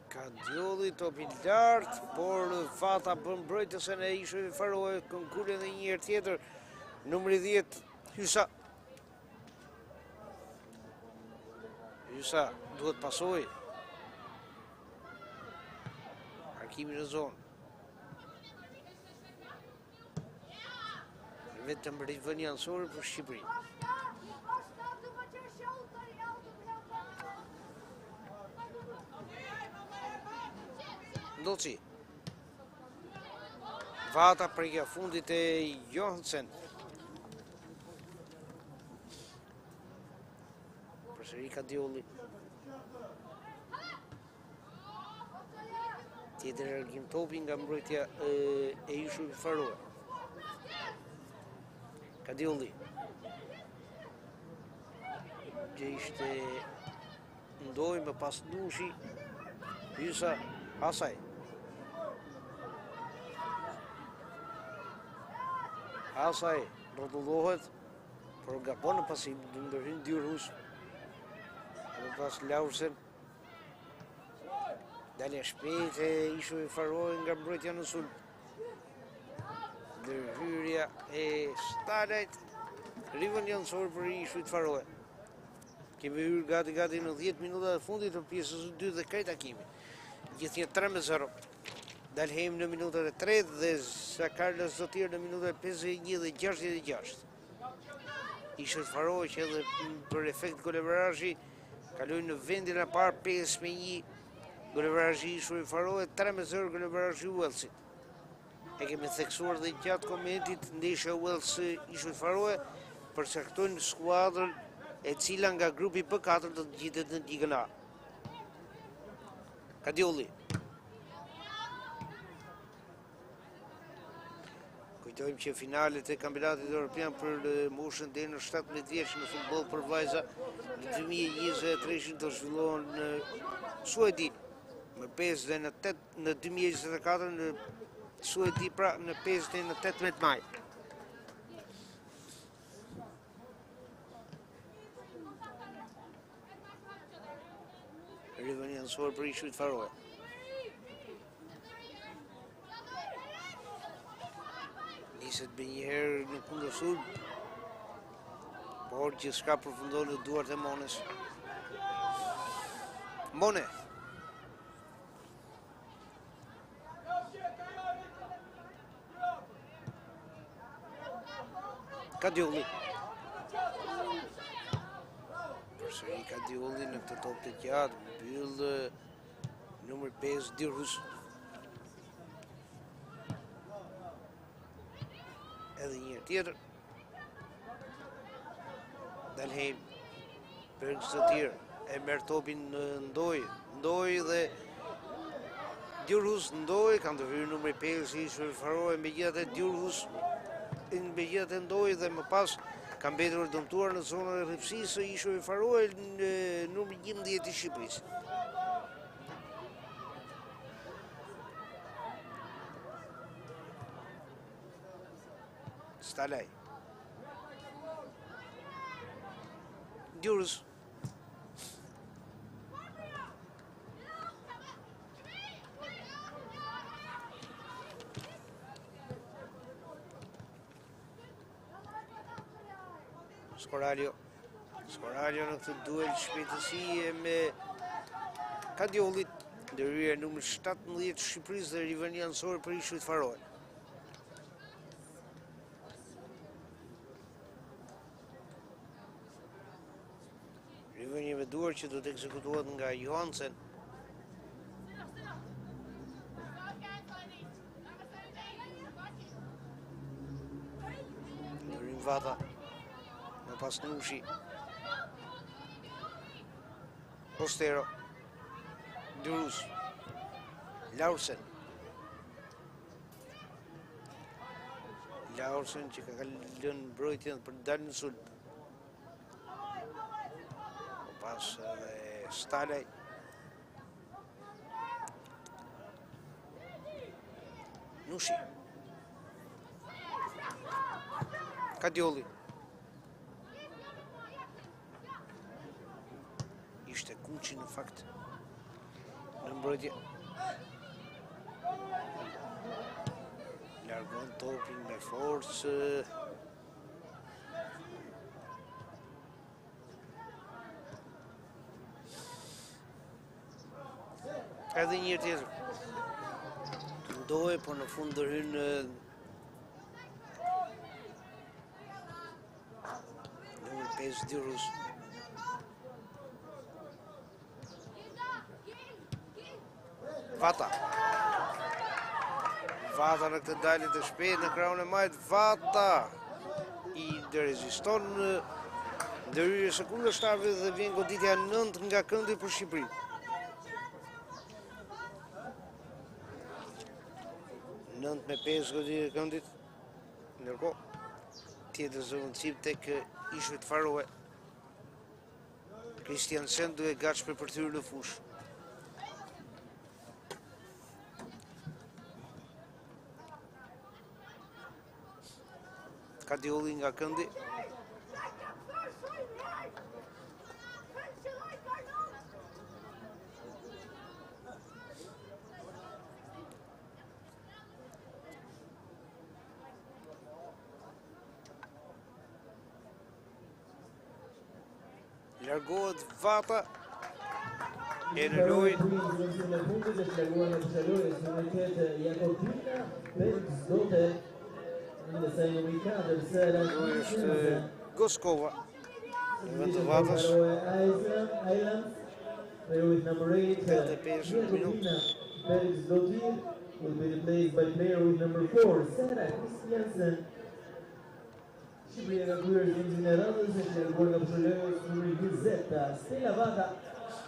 Kadiolli topi lart, por fata për mbrojtësen e Ishut Faroe, konkurre edhe një herë tjetër, numri 10, Hysa. Hysa duhet pasoj. Harkimi në zonë. Vetëm rivënje anësore për Shqipërinë. Ndoci. Vata prekja fundit e Johansen. Përsëri Kadiolli. Tjetër largim topi nga mbrojtja e Ishut Faroe. Kadiolli. Që ishte Ndoj më pas Nushi, Hysa, Asaj. Asaj rrotullohet, por gabon në pasim, ndërhyn Dyrhus. Më pas Laursen. Dalja shpejt e Ishu i Faroe nga mbrojtja në sulm. Ndërhyrja e Stalajt, rivën janësor për Ishu i Faroe. Kemi hyrë gati në 10 minuta e fundit të pjesës së dytë dhe krejt takimi. Gjithnjë 3-0. Dalheim në minutat e 3 dhe Sakarlas Zotir në minutat e 51 dhe 66. Ishu i Faroe që edhe për efekt goleverazhi kaloi në vendin e parë 5-1. Goleverazhi Ishu i Faroe 3-0 goleverazhi Uelësit. E kemi theksuar dhe gjatë komentit ndeshja Uelës-Ishu i Faroe përcaktojnë skuadrën e cila nga grupi B4 do të gjitet në ligën A. Kadiolli. Kujtojmë që finalet e kampionatit evropian për moshën deri në 17 vjeç në futboll për vajza në 2023 do zhvillohen në Suedi më 5 dhe në 8 në 2024 në Suedi pra në 5 dhe në 18 maj. Rivën janësor për Ishu i Faroe. Niset me njëherë në kundër sulm, por gjithçka përfundon në duart e Mones. Mone. Kadiolli. Përsëri Kadiolli në këtë top të gjatë, mbyll numër 5 Dyrhus. Edhe një tjetër. Dalheim. Bergzotir e merr topin në Ndoj dhe Dyrhus Ndoj kanë të hyrë numër 5 Ishu i Faroe megjithatë Dyrhus megjithatë Ndoj dhe më pas ka mbetur dëmtuar në zonën e rripsisë Ishu i Faroe në numër 11 i Shqipërisë. Stalaj. Dyrhus. Skoralio në këtë duel shpejtësie me Kadiollit, ndërhyrja numër 17 Shqipërisë dhe rivën janësor për Ishu i Faroe. Rivënje me duar që do të ekzekutohet nga Johansen. Ndërhyn Vata. Pas Nushi. Postero. Dyrhus. Laursen. Laursen që ka lënë mbrojtjen për të dalë në sulm. Pas edhe Stalaj. Nushi. Kadiolli. Ishte Kuqi në fakt në mbrojtje. Largon topin me forcë. Edhe një tjetër. Ndoj, por në fund ndërhyn numër 5 Dyrhus. Vata në këtë dalje të shpejt në krahun e majt. Vata i reziston ndërhyrje së kundërshtarëve dhe vjen goditja 9 nga këndi për Shqipërinë. 9-5 goditja e këndit. Ndërkohë tjetër zëvendësim tek Ishu i Faroe. Christiansen duke gatshme për thyrë në fush. Kadiolli nga këndi. Largohet Vata. E në lojë. Lojë është Goskova. Në vend të Vatës. 85 minutë. Felix Dotir will be replaced by player with number 4, Sarah Christiansen. Shqipëria ka kryer zinxhirin e radhës e larguar nga Pshulojës numri 20, Stella Vata.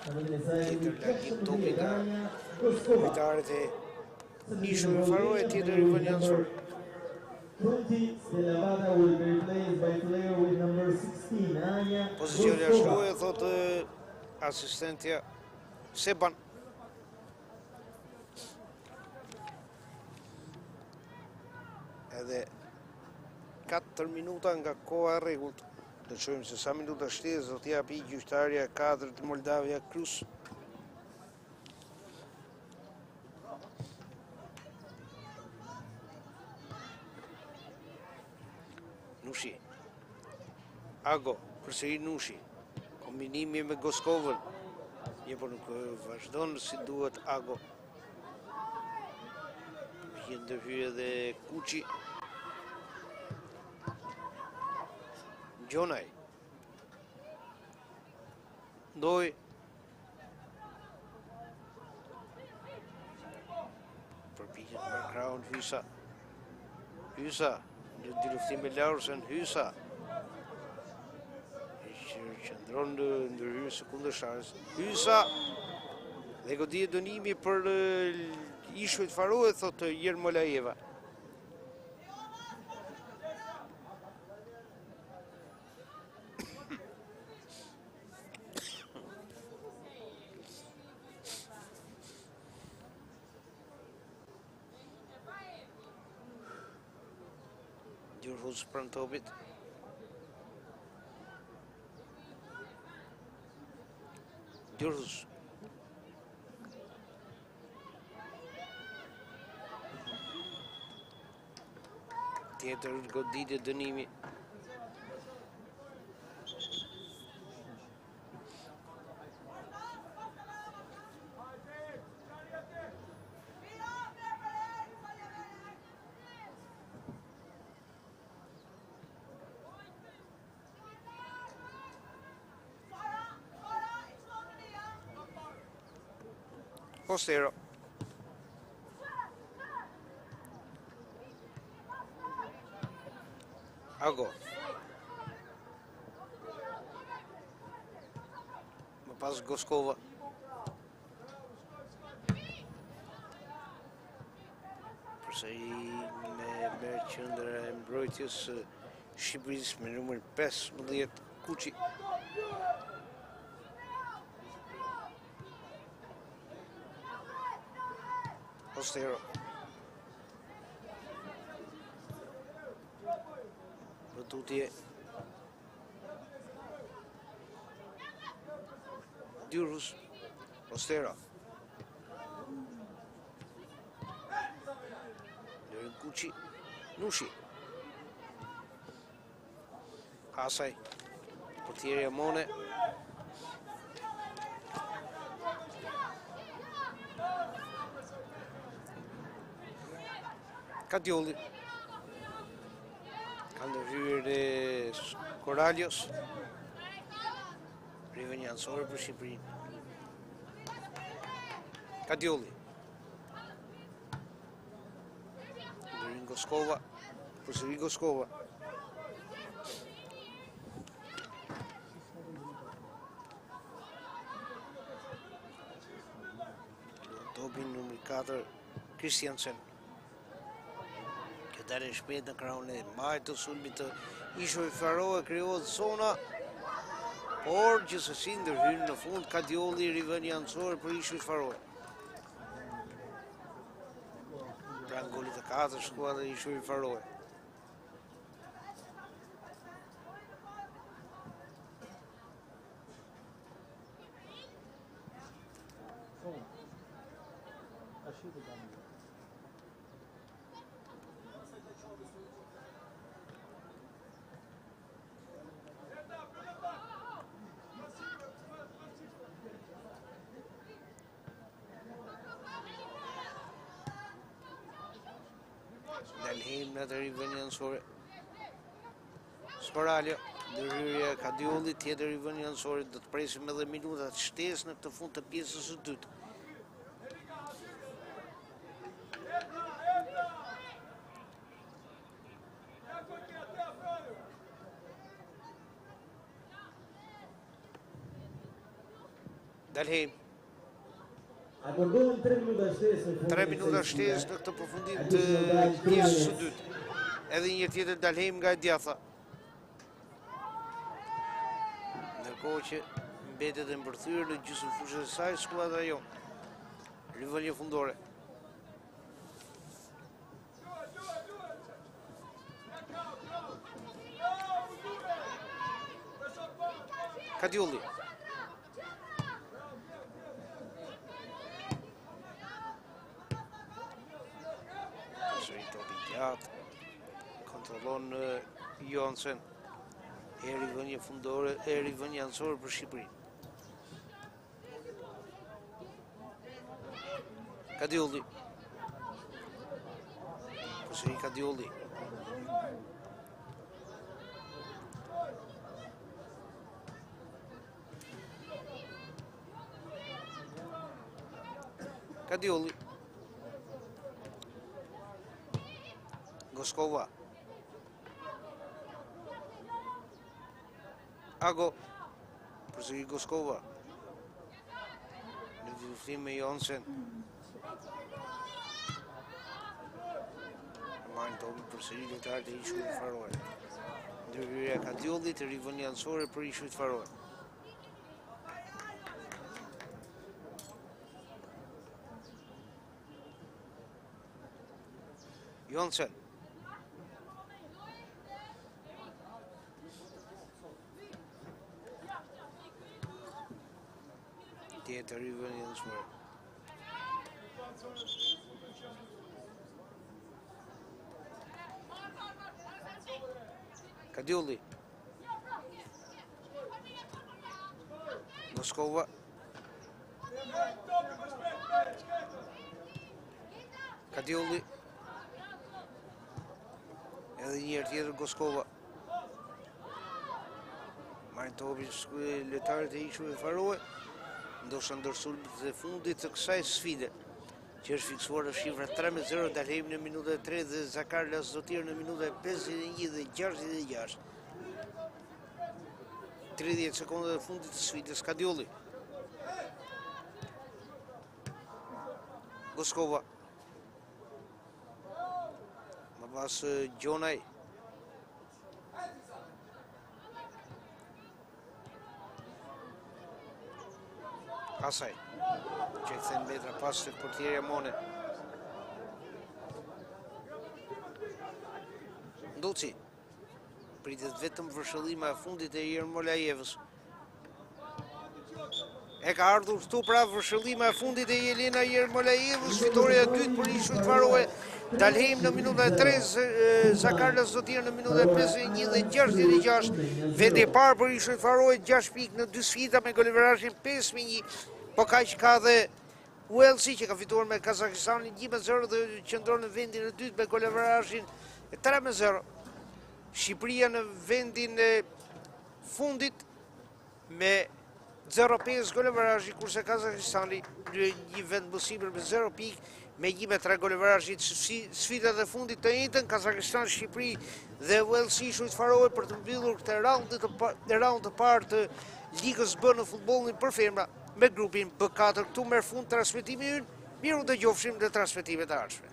Në vendin e saj Goskova. Lojtarët e Ishujve Faroe tjetër i vënjansor. 20, Stella Vata will be replaced by player with number 16, Anja Pozicioni Goskova. ashtoje, thotë asistentja Seban. Edhe 4 minuta nga koha e rregullt. Do të shohim se sa minuta shtesë do t'i japi gjyqtarja e katërt Moldavia Cruz. Nushi. Ago, përsëri Nushi. Kombinimi me Goskovën. Një po nuk vazhdon si duhet Ago. Vjen ndërhyrje edhe Kuçi. Gjonaj. Ndoj. Përpiqet me kraun Hysa. Hysa. Në dy luftime Laursen Hysa. Qëndron në ndërhyrje së kundërshtarës. Hysa. Dhe godihet dënimi për Ishujt Faroe, thotë Jermolajeva. Gjurhus pranë topit. Gjurhus. Tjetër goditje dënimi. Postero. Ago. Më pas Goskova. Përsëri me qendra e mbrojtjes së Shqipërisë me numrin 15 Kuçi. Postero. Tutje. Dyrhus. Postero. Lërin Kuçi. Nushi. Hasaj. Portieri Amone. Kadiolli. Ka ndërhyrë Koralios. Rivënjansore për Shqipërinë. Kadiolli. Ndërin Goskova. Përsëri Goskova. Topin numri 4 Christiansen. Dalë shpejt në krahun e majtë të sulmit të Ishujve Faroe, krijohet zona Por gjithsesi ndërhyn në fund Kadiolli rivënia anësore për Ishujt Faroe. Pra golit të 4 skuadra e Ishujt Faroe. Dalhem në të rivënia anësore. Sparalja, ndërhyrja e Kadiollit, tjetër rivënia anësore, do të presim edhe minutat shtesë në këtë fund të pjesës së dytë. Dalhem. Akordohen 3 minuta shtesë. 3 minuta shtesë në këtë përfundim të pjesës së dytë. Edhe një tjetër Dalhem nga e djatha. Ndërkohë që mbetet e mbërthyer në gjysmëfushën e saj skuadra jon. Rivënia fundore. Kadiolli. Kontrollon Jonsen. E rivënia fundore, e rivënia anësore për Shqipërinë. Kadiolli. Përsëri Kadiolli. Kadiolli. Goskova. Ago. Përsëri Goskova. Në luftim me Jonsen. Marrin topin përsëri lojtarët e Ishujt Faroe. Ndërhyrja e Kadiollit, rivënia anësore për Ishujt Faroe. Jonsen. Tjetër rivënia anësore. Kadiolli. Goskova. Kadiolli. Edhe një herë tjetër Goskova. Marrin topin lojtarët e Ishujt Faroe. Ndoshta ndërsulmet e fundit të kësaj sfide, që është fiksuar në shifra 3-0, Dalhem në minutën e 3 dhe Zakar Lasdotir në minutën e 51 dhe 66. 30 sekonda e fundit të sfidës. Kadiolli. Goskova. Më pas Gjonaj. Asaj, që e këthen metra pas të portierja Mone. Ndoci, pritet vetëm vërshëllima e fundit e Jermolajevës. E ka ardhur këtu pra vërshëllima e fundit e Jelena Jermolajevës, fitoria e dytë për Ishujt Faroe. Dalhem në minutën e 3, Zakar Lasdotir në minutën e 51 dhe 66. Vendi i parë për Ishujt Faroe, 6 pikë në 2 sfida me goleverazhin 5-1. Po kaq ka dhe Walesi që ka fituar me Kazakistanin 1-0 dhe qëndron në vendin e dytë me goleverazhin 3-0. Shqipëria në vendin e fundit me 0-5 goleverazhi, kurse Kazakistani në një vend më sipër me 0 pikë me 1-3 goleverazhi. Sfidat e fundit të njëjtën, Kazakistan, Shqipëri dhe Walesi Ishujt Faroe për të mbyllur këtë raund të parë të Ligës B në futbollin për femra me grupin B4. Këtu merr fund transmetimi ynë. Miru dëgjofshim në transmetimet e ardhshme.